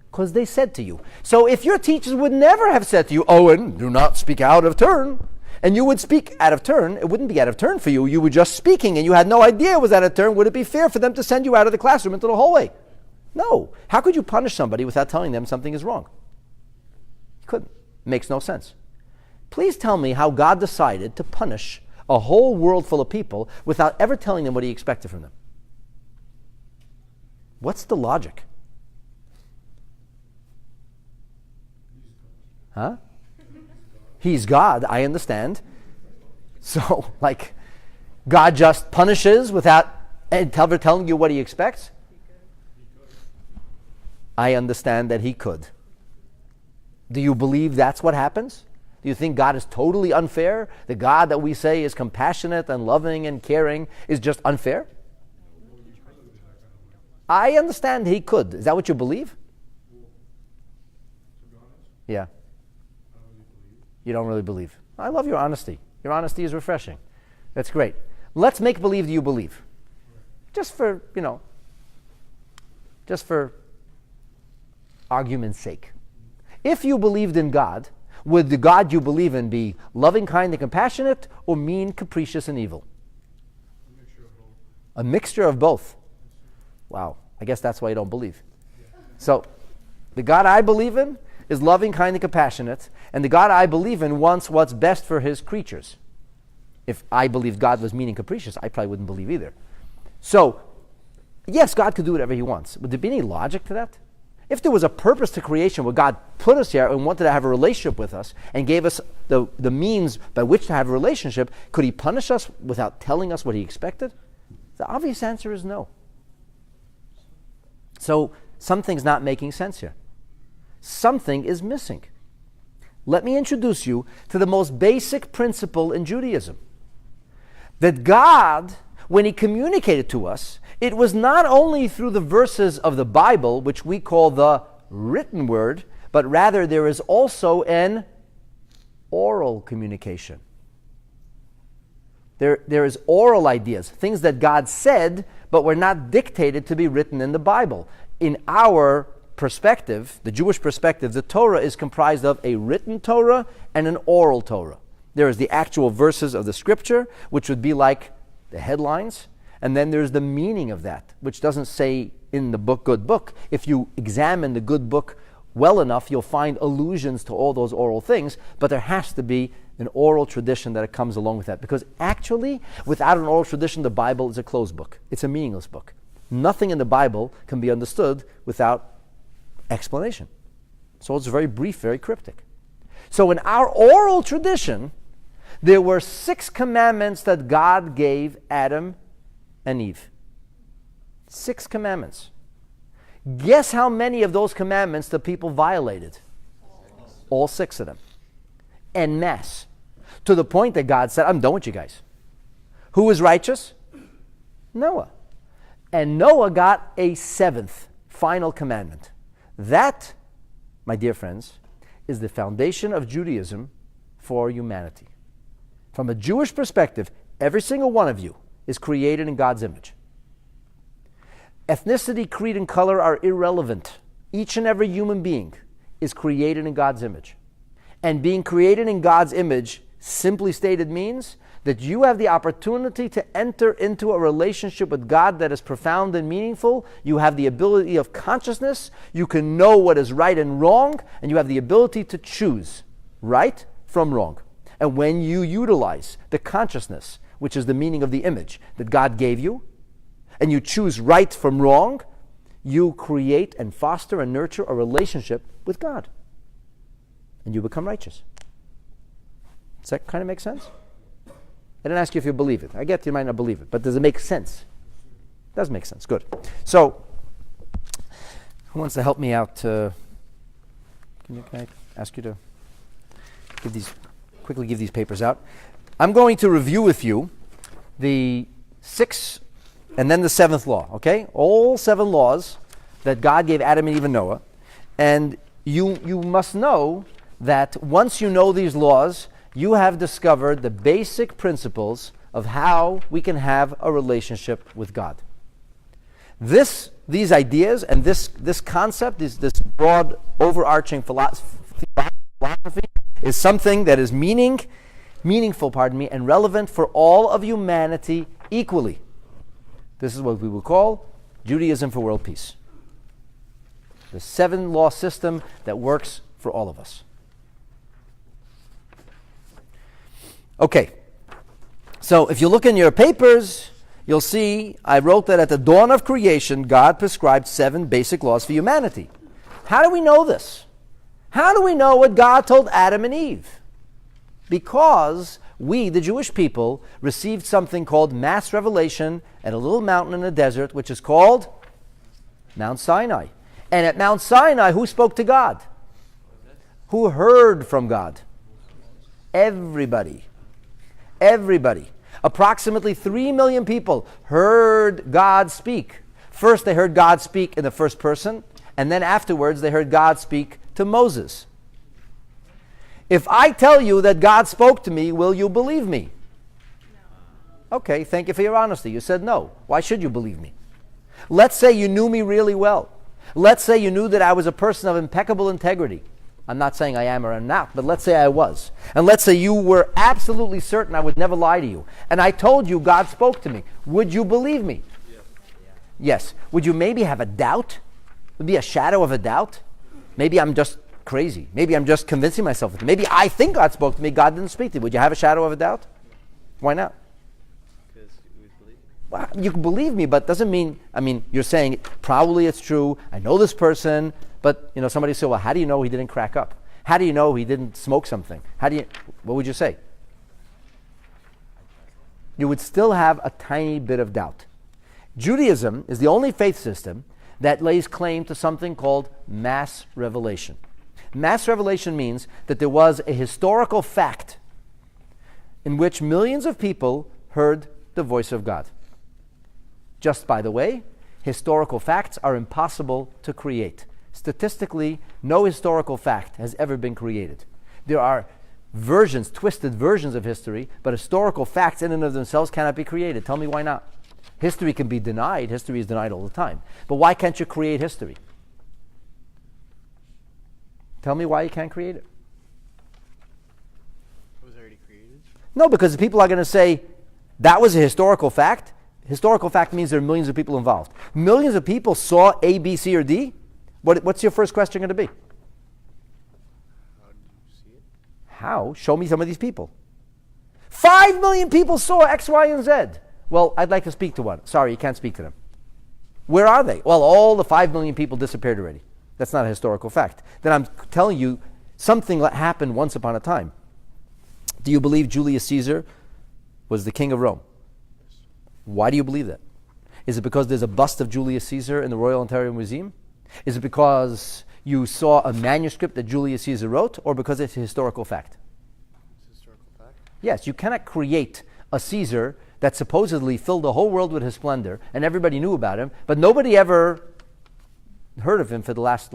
Because they said to you. So if your teachers would never have said to you, Owen, do not speak out of turn, and you would speak out of turn, it wouldn't be out of turn for you. You were just speaking, and you had no idea it was out of turn. Would it be fair for them to send you out of the classroom into the hallway? No. How could you punish somebody without telling them something is wrong? You couldn't. It makes no sense. Please tell me how God decided to punish a whole world full of people without ever telling them what he expected from them. What's the logic? Huh? He's God, I understand. So, God just punishes without ever telling you what he expects? I understand that he could. Do you believe that's what happens? Do you think God is totally unfair? The God that we say is compassionate and loving and caring is just unfair? I understand he could. Is that what you believe? Yeah. You don't really believe. I love your honesty. Your honesty is refreshing. That's great. Let's make believe you believe. Just for argument's sake. If you believed in God, would the God you believe in be loving, kind, and compassionate, or mean, capricious, and evil? A mixture of both. Wow. I guess that's why you don't believe. So, the God I believe in is loving, kind, and compassionate, and the God I believe in wants what's best for his creatures. If I believed God was mean and capricious, I probably wouldn't believe either. So, yes, God could do whatever he wants. Would there be any logic to that? If there was a purpose to creation where God put us here and wanted to have a relationship with us and gave us the means by which to have a relationship, could he punish us without telling us what he expected? The obvious answer is no. So something's not making sense here. Something is missing. Let me introduce you to the most basic principle in Judaism. That God, when he communicated to us, it was not only through the verses of the Bible, which we call the written word, but rather there is also an oral communication. There is oral ideas, things that God said, but were not dictated to be written in the Bible. In our perspective, the Jewish perspective, the Torah is comprised of a written Torah and an oral Torah. There is the actual verses of the scripture, which would be like the headlines, and then there's the meaning of that, which doesn't say in the book, good book. If you examine the good book well enough, you'll find allusions to all those oral things, but there has to be an oral tradition that comes along with that. Because actually, without an oral tradition, the Bible is a closed book. It's a meaningless book. Nothing in the Bible can be understood without explanation. So it's very brief, very cryptic. So in our oral tradition, there were 6 commandments that God gave Adam and Eve. 6 commandments. Guess how many of those commandments the people violated? All 6 of them. En masse. To the point that God said, I'm done with you guys. Who was righteous? Noah. And Noah got a 7th, final commandment. That, my dear friends, is the foundation of Judaism for humanity. From a Jewish perspective, every single one of you is created in God's image. Ethnicity, creed, and color are irrelevant. Each and every human being is created in God's image. And being created in God's image, simply stated, means that you have the opportunity to enter into a relationship with God that is profound and meaningful. You have the ability of consciousness. You can know what is right and wrong, and you have the ability to choose right from wrong. And when you utilize the consciousness, which is the meaning of the image that God gave you, and you choose right from wrong, you create and foster and nurture a relationship with God. And you become righteous. Does that kind of make sense? I didn't ask you if you believe it. I get you might not believe it, but does it make sense? It does make sense. Good. So, who wants to help me out? Can I ask you to quickly give these papers out? I'm going to review with you the 6 and then the 7th law, okay? All 7 laws that God gave Adam and Eve and Noah. And you must know that once you know these laws, you have discovered the basic principles of how we can have a relationship with God. These ideas and this concept, this broad overarching philosophy is something that is meaningful, and relevant for all of humanity equally. This is what we would call Judaism for world peace. The 7 law system that works for all of us. Okay, so if you look in your papers, you'll see I wrote that at the dawn of creation, God prescribed 7 basic laws for humanity. How do we know this? How do we know what God told Adam and Eve? Because we, the Jewish people, received something called mass revelation at a little mountain in the desert, which is called Mount Sinai. And at Mount Sinai, who spoke to God? Who heard from God? Everybody. Everybody. Approximately 3 million people heard God speak. First, they heard God speak in the first person, and then afterwards, they heard God speak to Moses. If I tell you that God spoke to me, will you believe me? No. Okay, thank you for your honesty. You said no. Why should you believe me? Let's say you knew me really well. Let's say you knew that I was a person of impeccable integrity. I'm not saying I am or I'm not, but let's say I was. And let's say you were absolutely certain I would never lie to you. And I told you God spoke to me. Would you believe me? Yes. Yes. Would you maybe have a doubt? Would be a shadow of a doubt? Maybe I'm just crazy. Maybe I'm just convincing myself of it. Maybe I think God spoke to me, God didn't speak to me. Would you have a shadow of a doubt? Why not? Because we believe. Well, you can believe me, but doesn't mean, you're saying probably it's true, I know this person, but somebody said, well, how do you know he didn't crack up? How do you know he didn't smoke something? What would you say? You would still have a tiny bit of doubt. Judaism is the only faith system that lays claim to something called mass revelation. Mass revelation means that there was a historical fact in which millions of people heard the voice of God. Just by the way, historical facts are impossible to create. Statistically, no historical fact has ever been created. There are twisted versions of history, but historical facts in and of themselves cannot be created. Tell me why not? History can be denied. History is denied all the time. But why can't you create history? Tell me why you can't create it. It was already created. No, because the people are going to say, that was a historical fact. Historical fact means there are millions of people involved. Millions of people saw A, B, C, or D. What's your first question going to be? How did you see it? How? Show me some of these people. 5 million people saw X, Y, and Z. Well, I'd like to speak to one. Sorry, you can't speak to them. Where are they? Well, all the 5 million people disappeared already. That's not a historical fact. Then I'm telling you something that happened once upon a time. Do you believe Julius Caesar was the king of Rome? Why do you believe that? Is it because there's a bust of Julius Caesar in the Royal Ontarian Museum? Is it because you saw a manuscript that Julius Caesar wrote, or because it's a historical fact? It's a historical fact. Yes, you cannot create a Caesar that supposedly filled the whole world with his splendor, and everybody knew about him, but nobody ever heard of him for the last,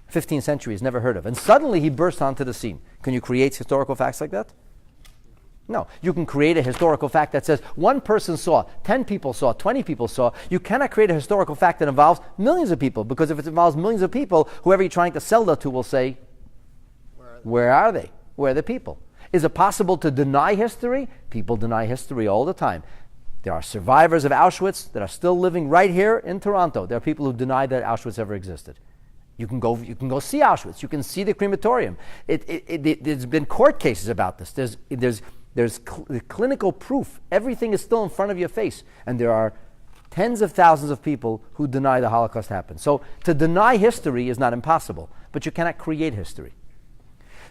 15 centuries, never heard of. And suddenly he burst onto the scene. Can you create historical facts like that? No. You can create a historical fact that says one person saw, 10 people saw, 20 people saw. You cannot create a historical fact that involves millions of people, because if it involves millions of people, whoever you're trying to sell that to will say, where are they? Where are the people? Is it possible to deny history? People deny history all the time. There are survivors of Auschwitz that are still living right here in Toronto. There are people who deny that Auschwitz ever existed. You can go see Auschwitz. You can see the crematorium. There's been court cases about this. There's clinical proof. Everything is still in front of your face. And there are tens of thousands of people who deny the Holocaust happened. So to deny history is not impossible, but you cannot create history.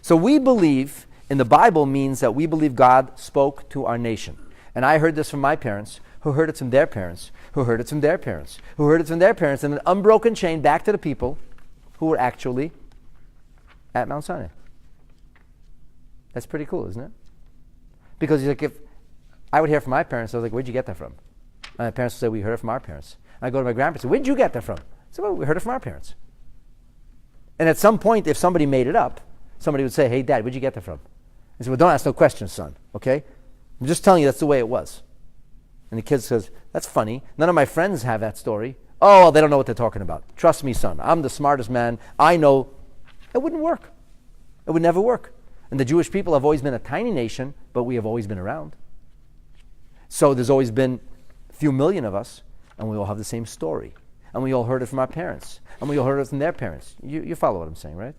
So we believe in the Bible means that we believe God spoke to our nation. And I heard this from my parents, who heard it from their parents, who heard it from their parents, who heard it from their parents, and an unbroken chain back to the people who were actually at Mount Sinai. That's pretty cool, isn't it? Because if I would hear from my parents, I was like, where'd you get that from? And my parents would say, we heard it from our parents. And I go to my grandparents and say, where'd you get that from? I said, well, we heard it from our parents. And at some point, if somebody made it up, somebody would say, hey, Dad, where'd you get that from? I said, well, don't ask no questions, son, okay? I'm just telling you that's the way it was. And the kid says, that's funny. None of my friends have that story. Oh, well, they don't know what they're talking about. Trust me, son. I'm the smartest man. I know. It wouldn't work. It would never work. And the Jewish people have always been a tiny nation, but we have always been around. So there's always been a few million of us, and we all have the same story. And we all heard it from our parents. And we all heard it from their parents. You follow what I'm saying, right?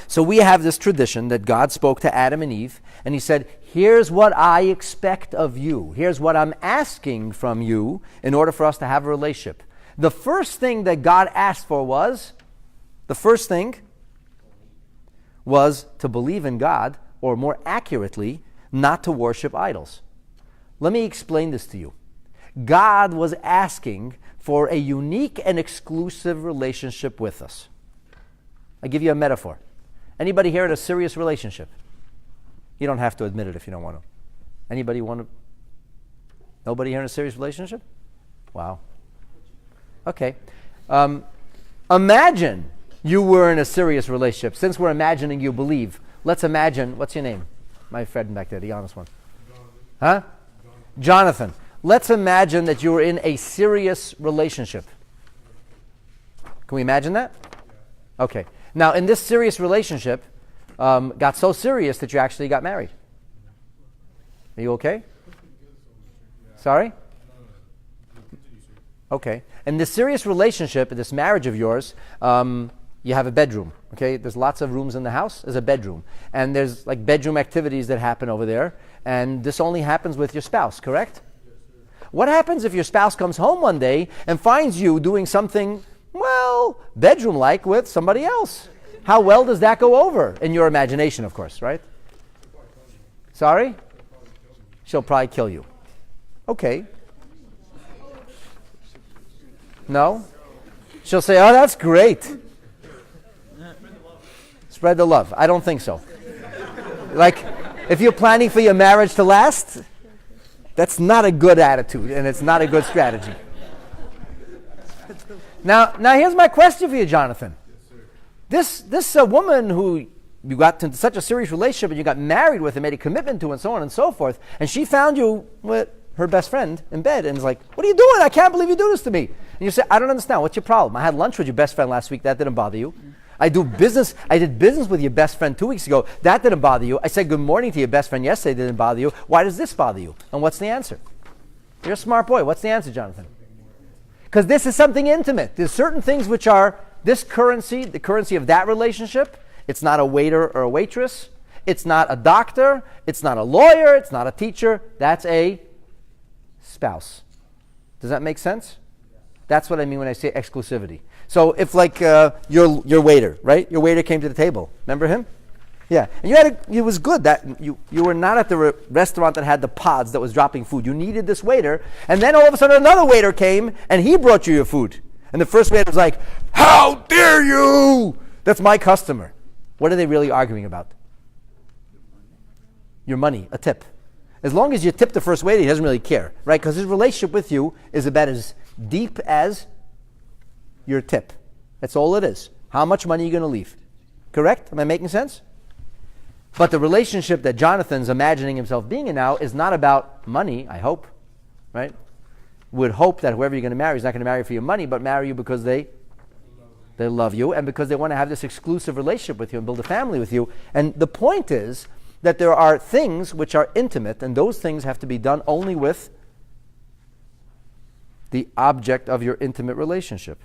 So we have this tradition that God spoke to Adam and Eve, and he said, here's what I expect of you. Here's what I'm asking from you in order for us to have a relationship. The first thing that God asked for was to believe in God, or more accurately, not to worship idols. Let me explain this to you. God was asking for a unique and exclusive relationship with us. I'll give you a metaphor. Anybody here in a serious relationship? You don't have to admit it if you don't want to. Anybody want to? Nobody here in a serious relationship? Wow. Okay. Imagine you were in a serious relationship. Since we're imagining you believe, let's imagine, what's your name? My friend back there, the honest one. Huh? Jonathan. Let's imagine that you were in a serious relationship. Can we imagine that? Okay. Now, in this serious relationship, got so serious that you actually got married. Are you okay? Sorry? Okay. In this serious relationship, in this marriage of yours, you have a bedroom. Okay. There's lots of rooms in the house. There's a bedroom, and there's like bedroom activities that happen over there. And this only happens with your spouse, correct? What happens if your spouse comes home one day and finds you doing something, well, bedroom-like with somebody else? How well does that go over? In your imagination, of course, right? Sorry? She'll probably kill you. Okay. No? She'll say, oh, that's great. Spread the love. I don't think so. Like, if you're planning for your marriage to last, that's not a good attitude, and it's not a good strategy. Now here's my question for you, Jonathan. This woman who you got into such a serious relationship and you got married with and made a commitment to and so on and so forth, and she found you with her best friend in bed and is like, what are you doing? I can't believe you do this to me. And you say, I don't understand. What's your problem? I had lunch with your best friend last week. That didn't bother you. I did business with your best friend 2 weeks ago. That didn't bother you. I said good morning to your best friend yesterday. Didn't bother you. Why does this bother you? And what's the answer? You're a smart boy. What's the answer, Jonathan? Because this is something intimate. There's certain things which are this currency, the currency of that relationship. It's not a waiter or a waitress. It's not a doctor. It's not a lawyer. It's not a teacher. That's a spouse. Does that make sense? That's what I mean when I say exclusivity. So if like your waiter, right? Your waiter came to the table. Remember him? Yeah. And it was good that you were not at the restaurant that had the pods that was dropping food. You needed this waiter. And then all of a sudden another waiter came and he brought you your food. And the first waiter was like, how dare you? That's my customer. What are they really arguing about? Your money, a tip. As long as you tip the first waiter, he doesn't really care, right? Because his relationship with you is about as deep as your tip. That's all it is. How much money are you going to leave? Correct? Am I making sense? But the relationship that Jonathan's imagining himself being in now is not about money, I hope, right? Would hope that whoever you're going to marry is not going to marry for your money, but marry you because they love you and because they want to have this exclusive relationship with you and build a family with you. And the point is that there are things which are intimate, and those things have to be done only with the object of your intimate relationship.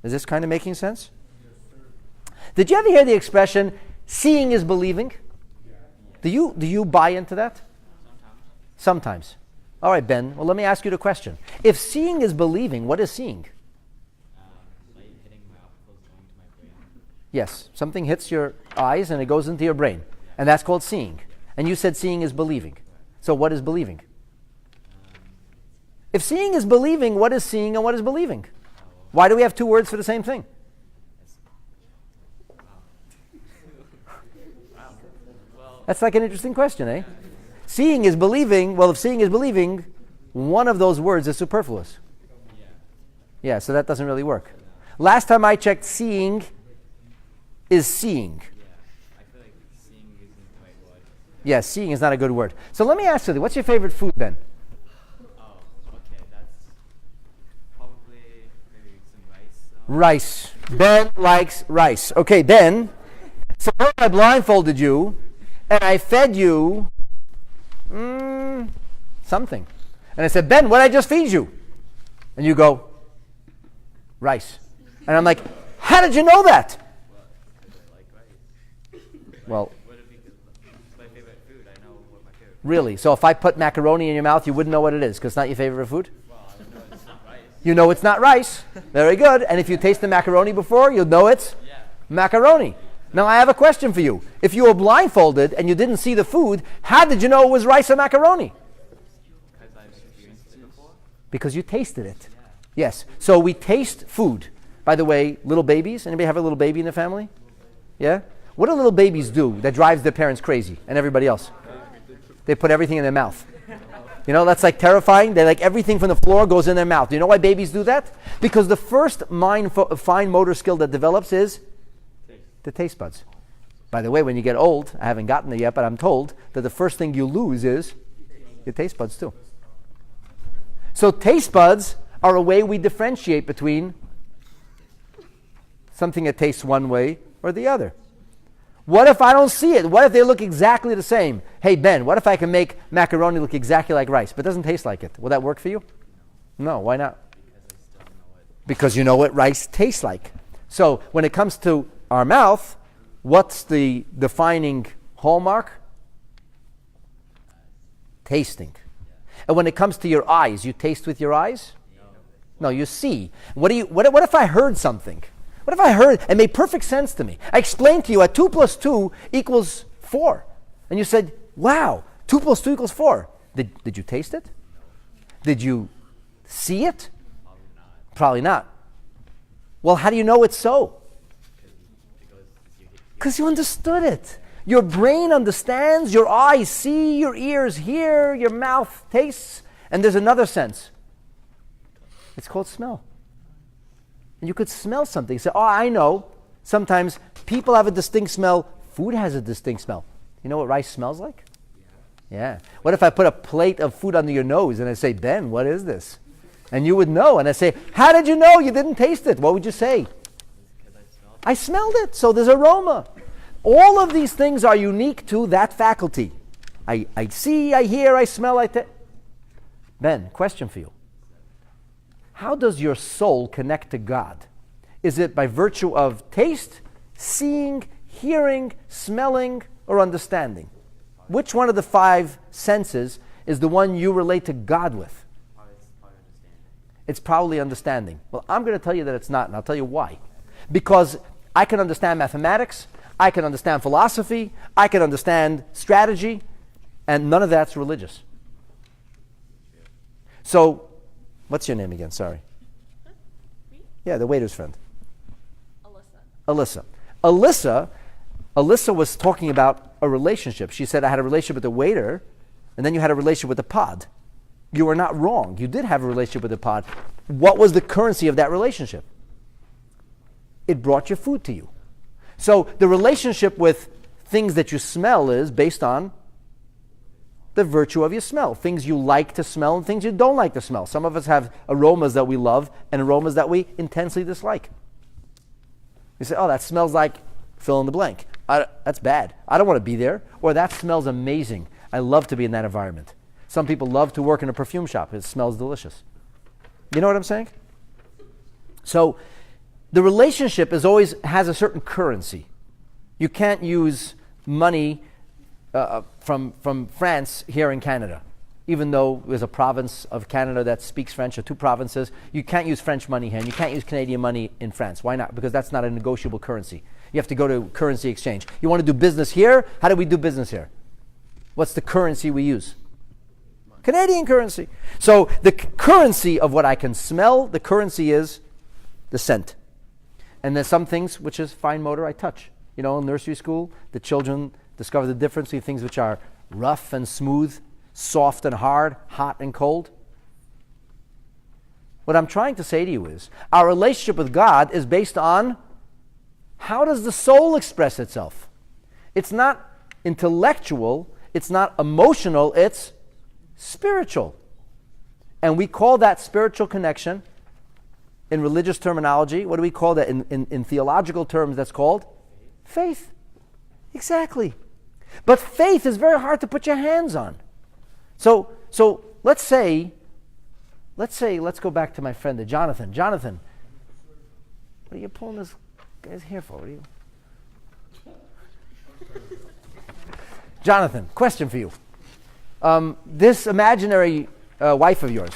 Is this kind of making sense? Did you ever hear the expression, seeing is believing? Do you buy into that? Sometimes. All right, Ben. Well, let me ask you the question. If seeing is believing, what is seeing? Light hitting my opticals going to my brain. Yes, something hits your eyes and it goes into your brain. And that's called seeing. And you said seeing is believing. So what is believing? If seeing is believing, what is seeing and what is believing? Why do we have two words for the same thing? That's like an interesting question, eh? Seeing is believing. Well, if seeing is believing, one of those words is superfluous. Yeah, so that doesn't really work. Last time I checked, seeing is seeing. I feel like seeing isn't the right word. Yeah, seeing is not a good word. So let me ask you, what's your favorite food, Ben? Oh, okay, that's probably maybe some rice. Rice. Ben likes rice. Okay, Ben, suppose I blindfolded you and I fed you something. And I said, Ben, what did I just feed you? And you go, rice. And I'm like, how did you know that? I like rice. Well, Would it be because it's my favorite food? I know what my favorite food really? So if I put macaroni in your mouth, you wouldn't know what it is because it's not your favorite food? Well, I know it's not rice. You know it's not rice. Very good. And if you taste the macaroni before, you'll know it's Yeah. macaroni. Now I have a question for you. If you were blindfolded and you didn't see the food, how did you know it was rice or macaroni? Because I've experienced it before. Because you tasted it. Yes. So we taste food. By the way, little babies, anybody have a little baby in the family? Yeah? What do little babies do that drives their parents crazy and everybody else? They put everything in their mouth. You know, that's like terrifying. They like everything from the floor goes in their mouth. Do you know why babies do that? Because the first fine motor skill that develops is the taste buds. By the way, when you get old, I haven't gotten there yet, but I'm told that the first thing you lose is your taste buds too. So taste buds are a way we differentiate between something that tastes one way or the other. What if I don't see it? What if they look exactly the same? Hey, Ben, what if I can make macaroni look exactly like rice, but it doesn't taste like it? Will that work for you? No, why not? Because you know what rice tastes like. So when it comes to our mouth, what's the defining hallmark? Tasting. And when it comes to your eyes, you taste with your eyes? No, you see. What if I heard something? What if I heard, it made perfect sense to me. I explained to you that 2 plus 2 equals 4. And you said, wow, 2 plus 2 equals 4. Did you taste it? Did you see it? Probably not. Well, how do you know it's so? Because you understood it. Your brain understands, your eyes see, your ears hear, your mouth tastes, and there's another sense. It's called smell. And you could smell something. Say, oh, I know. Sometimes people have a distinct smell. Food has a distinct smell. You know what rice smells like? Yeah. What if I put a plate of food under your nose and I say, Ben, what is this? And you would know. And I say, how did you know you didn't taste it? What would you say? Because I smelled I smelled it, so there's aroma. All of these things are unique to that faculty. I see, I hear, I smell, I taste. Ben, question for you. How does your soul connect to God? Is it by virtue of taste, seeing, hearing, smelling, or understanding? Which one of the 5 senses is the one you relate to God with? Probably understanding. It's probably understanding. Well, I'm going to tell you that it's not, and I'll tell you why. Because I can understand mathematics, I can understand philosophy, I can understand strategy, and none of that's religious. So, what's your name again? Sorry. Me? Yeah, the waiter's friend. Alyssa. Alyssa was talking about a relationship. She said, I had a relationship with the waiter, and then you had a relationship with the pod. You were not wrong. You did have a relationship with the pod. What was the currency of that relationship? It brought your food to you. So the relationship with things that you smell is based on the virtue of your smell. Things you like to smell and things you don't like to smell. Some of us have aromas that we love and aromas that we intensely dislike. You say, oh, that smells like fill in the blank. That's bad. I don't want to be there. Or that smells amazing. I love to be in that environment. Some people love to work in a perfume shop. It smells delicious. You know what I'm saying? So the relationship has a certain currency. You can't use money from France here in Canada. Even though there's a province of Canada that speaks French, or 2 provinces, you can't use French money here, and you can't use Canadian money in France. Why not? Because that's not a negotiable currency. You have to go to currency exchange. You want to do business here? How do we do business here? What's the currency we use? Canadian currency. So the currency of what I can smell, the currency is the scent. And there's some things which is fine motor I touch. You know, in nursery school, the children discover the difference between things which are rough and smooth, soft and hard, hot and cold. What I'm trying to say to you is, our relationship with God is based on how does the soul express itself? It's not intellectual, it's not emotional, it's spiritual. And we call that spiritual connection, in religious terminology, what do we call that? In theological terms, that's called faith. Exactly. But faith is very hard to put your hands on. So let's go back to my friend, Jonathan. Jonathan, what are you pulling this guy's hair for? What are you? Jonathan, question for you. This imaginary wife of yours,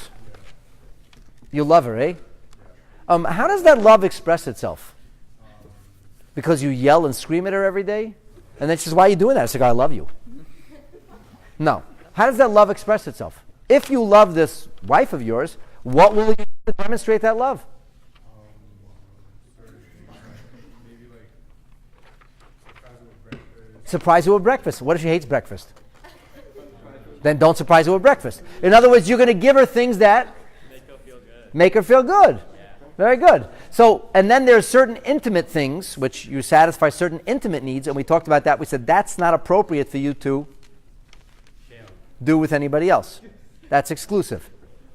you love her, eh? How does that love express itself? Because you yell and scream at her every day? And then she says, why are you doing that? I said, I love you. No. How does that love express itself? If you love this wife of yours, what will you do to demonstrate that love? Maybe like surprise her with breakfast. Surprise her with breakfast. What if she hates breakfast? Then don't surprise her with breakfast. In other words, you're going to give her things that make her feel good. Very good. So, and then there's certain intimate things which you satisfy certain intimate needs, and we talked about that. We said that's not appropriate for you to do with anybody else. That's exclusive.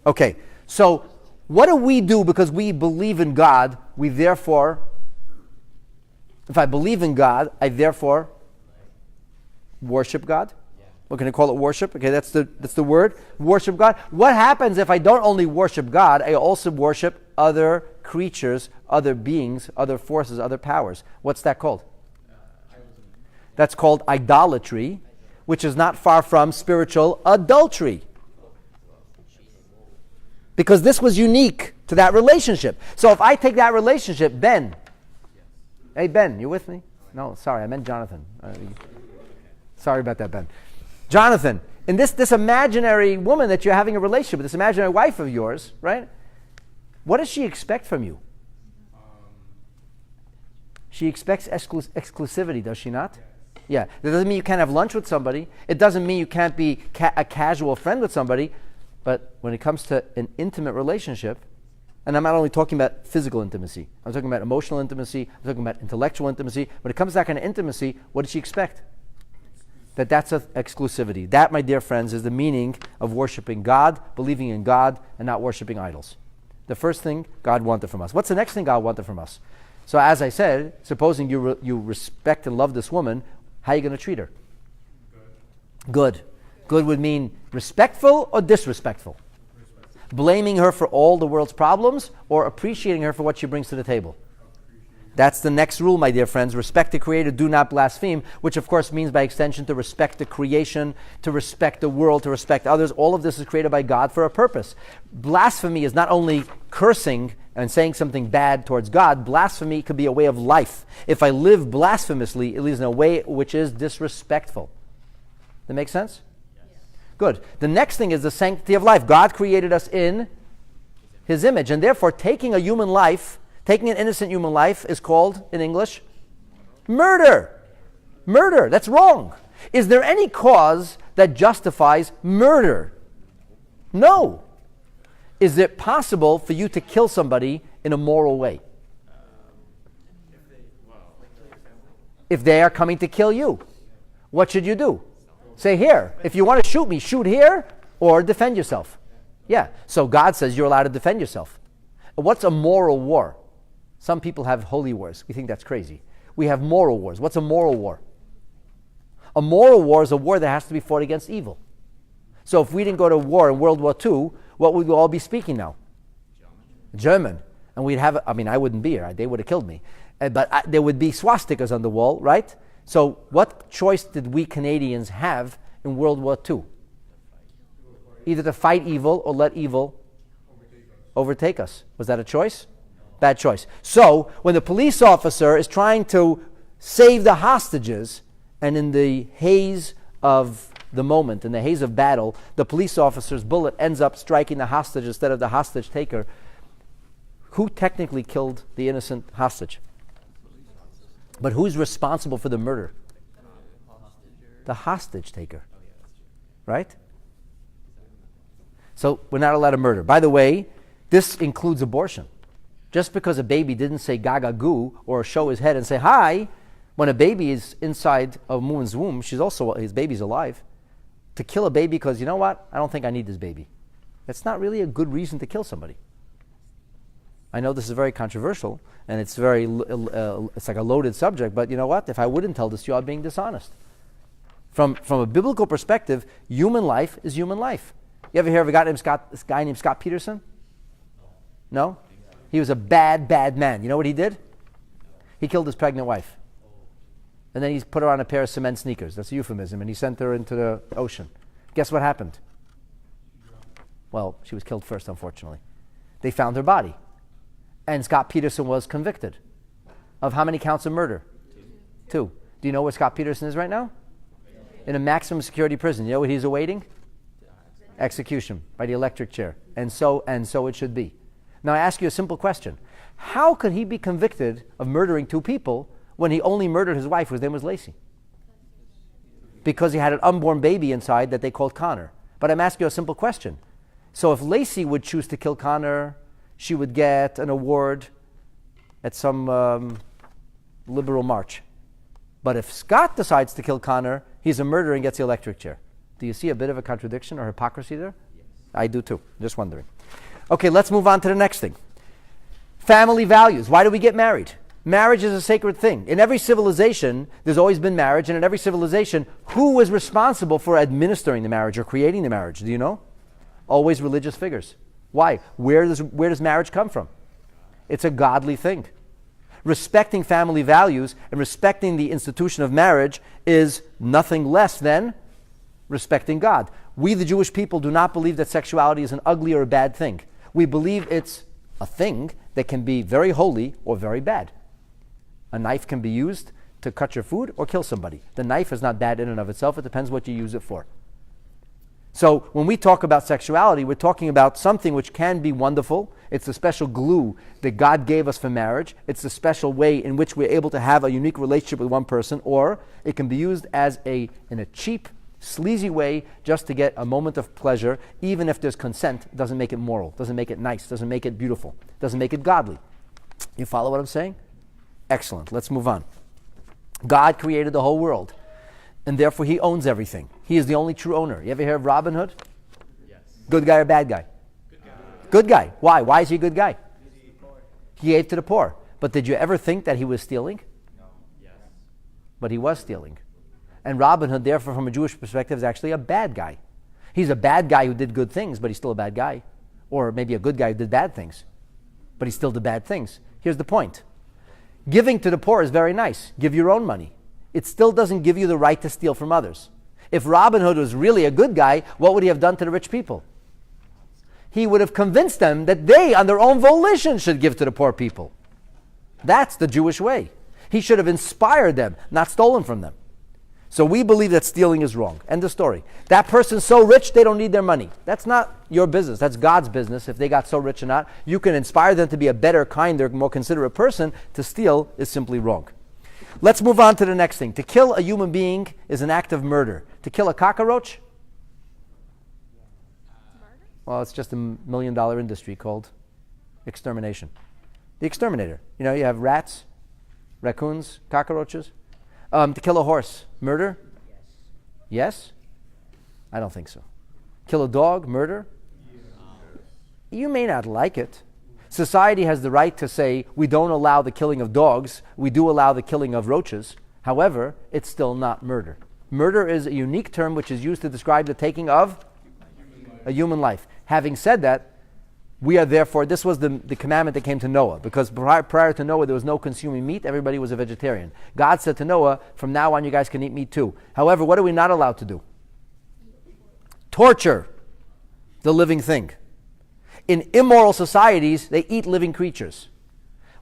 Okay, so what do we do because we believe in God? We therefore, if I believe in God, I therefore worship God. We're going to call it worship. Okay, that's the word. Worship God. What happens if I don't only worship God, I also worship other creatures, other beings, other forces, other powers? What's that called? That's called idolatry, which is not far from spiritual adultery. Because this was unique to that relationship. So if I take that relationship, Ben. Hey, Ben, you with me? No, sorry, I meant Jonathan. Sorry about that, Ben. Jonathan, in this imaginary woman that you're having a relationship with, this imaginary wife of yours, right? What does she expect from you? She expects exclusivity, does she not? Yeah. That doesn't mean you can't have lunch with somebody. It doesn't mean you can't be a casual friend with somebody. But when it comes to an intimate relationship, and I'm not only talking about physical intimacy, I'm talking about emotional intimacy, I'm talking about intellectual intimacy. When it comes to that kind of intimacy, what does she expect? That's an exclusivity. That, my dear friends, is the meaning of worshiping God, believing in God, and not worshiping idols. The first thing God wanted from us. What's the next thing God wanted from us? So as I said, supposing you respect and love this woman, how are you going to treat her? Good. Good would mean respectful or disrespectful? Blaming her for all the world's problems or appreciating her for what she brings to the table? That's the next rule, my dear friends. Respect the Creator, do not blaspheme, which of course means by extension to respect the creation, to respect the world, to respect others. All of this is created by God for a purpose. Blasphemy is not only cursing and saying something bad towards God. Blasphemy could be a way of life. If I live blasphemously, it is in a way which is disrespectful. That make sense? Yes. Good. The next thing is the sanctity of life. God created us in His image, and therefore taking a human life, taking an innocent human life is called, in English, murder. Murder. That's wrong. Is there any cause that justifies murder? No. Is it possible for you to kill somebody in a moral way? If they are coming to kill you, what should you do? Say, here, if you want to shoot me, shoot here, or defend yourself. Yeah, so God says you're allowed to defend yourself. What's a moral war? Some people have holy wars. We think that's crazy. We have moral wars. What's a moral war? A moral war is a war that has to be fought against evil. So if we didn't go to war in World War II, what would we all be speaking now? German. And we'd have, I wouldn't be here. They would have killed me. But there would be swastikas on the wall, right? So what choice did we Canadians have in World War II? Either to fight evil or let evil overtake us. Was that a choice? Bad choice. So when the police officer is trying to save the hostages, and in the haze of the moment, in the haze of battle, the police officer's bullet ends up striking the hostage instead of the hostage taker, who technically killed the innocent hostage? But who's responsible for the murder? The hostage taker. Right? So we're not allowed to murder. By the way, this includes abortion. Just because a baby didn't say gaga goo or show his head and say hi, when a baby is inside a woman's womb, his baby's alive. To kill a baby because, you know what, I don't think I need this baby. That's not really a good reason to kill somebody. I know this is very controversial, and it's it's like a loaded subject, but you know what? If I wouldn't tell this to you, I'm being dishonest. From a biblical perspective, human life is human life. You ever hear of this guy named Scott Peterson? No? He was a bad, bad man. You know what he did? He killed his pregnant wife. And then he put her on a pair of cement sneakers. That's a euphemism. And he sent her into the ocean. Guess what happened? Well, she was killed first, unfortunately. They found her body. And Scott Peterson was convicted of how many counts of murder? 2. Do you know where Scott Peterson is right now? In a maximum security prison. You know what he's awaiting? Execution by the electric chair. And so it should be. Now I ask you a simple question. How could he be convicted of murdering 2 people when he only murdered his wife, whose name was Lacey? Because he had an unborn baby inside that they called Connor. But I'm asking you a simple question. So if Lacey would choose to kill Connor, she would get an award at some liberal march. But if Scott decides to kill Connor, he's a murderer and gets the electric chair. Do you see a bit of a contradiction or hypocrisy there? Yes. I do too. Just wondering. Okay, let's move on to the next thing. Family values. Why do we get married? Marriage is a sacred thing. In every civilization, there's always been marriage, and in every civilization, who was responsible for administering the marriage or creating the marriage? Do you know? Always religious figures. Why? Where does marriage come from? It's a godly thing. Respecting family values and respecting the institution of marriage is nothing less than respecting God. We, the Jewish people, do not believe that sexuality is an ugly or a bad thing. We believe it's a thing that can be very holy or very bad. A knife can be used to cut your food or kill somebody. The knife is not bad in and of itself. It depends what you use it for. So when we talk about sexuality, we're talking about something which can be wonderful. It's the special glue that God gave us for marriage. It's the special way in which we're able to have a unique relationship with one person, or it can be used in a cheap, sleazy way just to get a moment of pleasure. Even if there's consent, doesn't make it moral, doesn't make it nice, doesn't make it beautiful, doesn't make it godly. You follow what I'm saying? Excellent. Let's move on. God created the whole world, and therefore He owns everything. He is the only true owner. You ever hear of Robin Hood? Yes. Good guy or bad guy? Good guy. Good guy. Why? Why is he a good guy? He gave to the poor. But did you ever think that he was stealing? No. Yes. But he was stealing. And Robin Hood, therefore, from a Jewish perspective, is actually a bad guy. He's a bad guy who did good things, but he's still a bad guy. Or maybe a good guy who did bad things, but he still did bad things. Here's the point. Giving to the poor is very nice. Give your own money. It still doesn't give you the right to steal from others. If Robin Hood was really a good guy, what would he have done to the rich people? He would have convinced them that they, on their own volition, should give to the poor people. That's the Jewish way. He should have inspired them, not stolen from them. So we believe that stealing is wrong. End of story. That person's so rich, they don't need their money. That's not your business. That's God's business, if they got so rich or not. You can inspire them to be a better, kinder, more considerate person. To steal is simply wrong. Let's move on to the next thing. To kill a human being is an act of murder. To kill a cockroach? Well, it's just $1 million industry called extermination. The exterminator. You know, you have rats, raccoons, cockroaches. To kill a horse, murder? Yes? I don't think so. Kill a dog, murder? You may not like it. Society has the right to say we don't allow the killing of dogs, we do allow the killing of roaches. However, it's still not murder. Murder is a unique term which is used to describe the taking of a human life. Having said that, we are therefore, this was the commandment that came to Noah, because prior to Noah there was no consuming meat, everybody was a vegetarian. God said to Noah, from now on you guys can eat meat too. However, what are we not allowed to do? Torture the living thing. In immoral societies, they eat living creatures.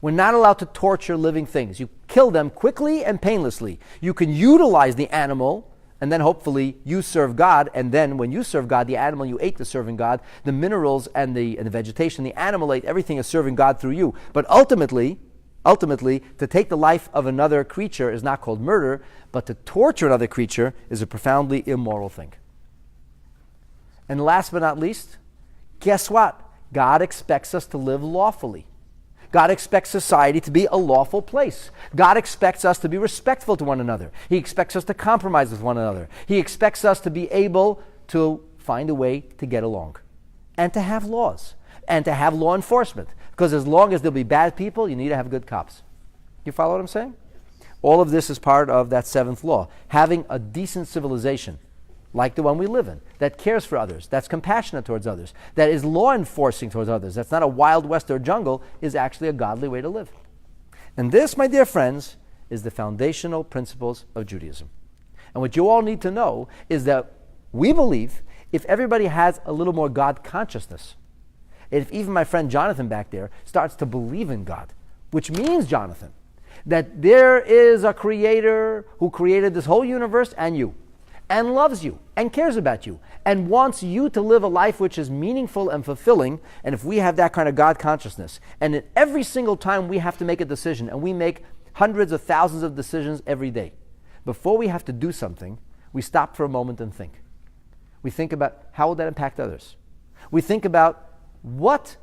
We're not allowed to torture living things. You kill them quickly and painlessly. You can utilize the animal, and then hopefully you serve God, and then when you serve God, the animal you ate is serving God, the minerals and the vegetation, the animal ate, everything is serving God through you. But ultimately, to take the life of another creature is not called murder, but to torture another creature is a profoundly immoral thing. And last but not least, guess what? God expects us to live lawfully. God expects society to be a lawful place. God expects us to be respectful to one another. He expects us to compromise with one another. He expects us to be able to find a way to get along and to have laws and to have law enforcement. Because as long as there'll be bad people, you need to have good cops. You follow what I'm saying? All of this is part of that seventh law. Having a decent civilization like the one we live in, that cares for others, that's compassionate towards others, that is law enforcing towards others, that's not a wild west or jungle, is actually a godly way to live. And this, my dear friends, is the foundational principles of Judaism. And what you all need to know is that we believe if everybody has a little more God consciousness, if even my friend Jonathan back there starts to believe in God, which means, Jonathan, that there is a creator who created this whole universe and you, and loves you, and cares about you, and wants you to live a life which is meaningful and fulfilling. And if we have that kind of God consciousness, and in every single time we have to make a decision, and we make hundreds of thousands of decisions every day, before we have to do something, we stop for a moment and think. We think about how will that impact others. We think about what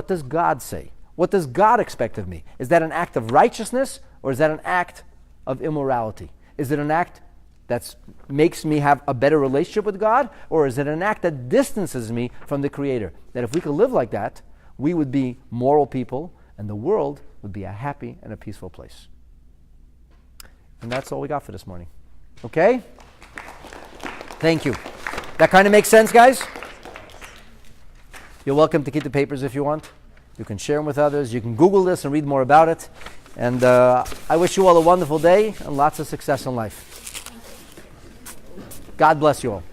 does God say? What does God expect of me? Is that an act of righteousness, or is that an act of immorality? Is it an act that makes me have a better relationship with God, or is it an act that distances me from the Creator? That if we could live like that, we would be moral people, and the world would be a happy and a peaceful place. And that's all we got for this morning. Okay? Thank you. That kind of makes sense, guys? You're welcome to keep the papers if you want. You can share them with others. You can Google this and read more about it. And I wish you all a wonderful day and lots of success in life. God bless you all.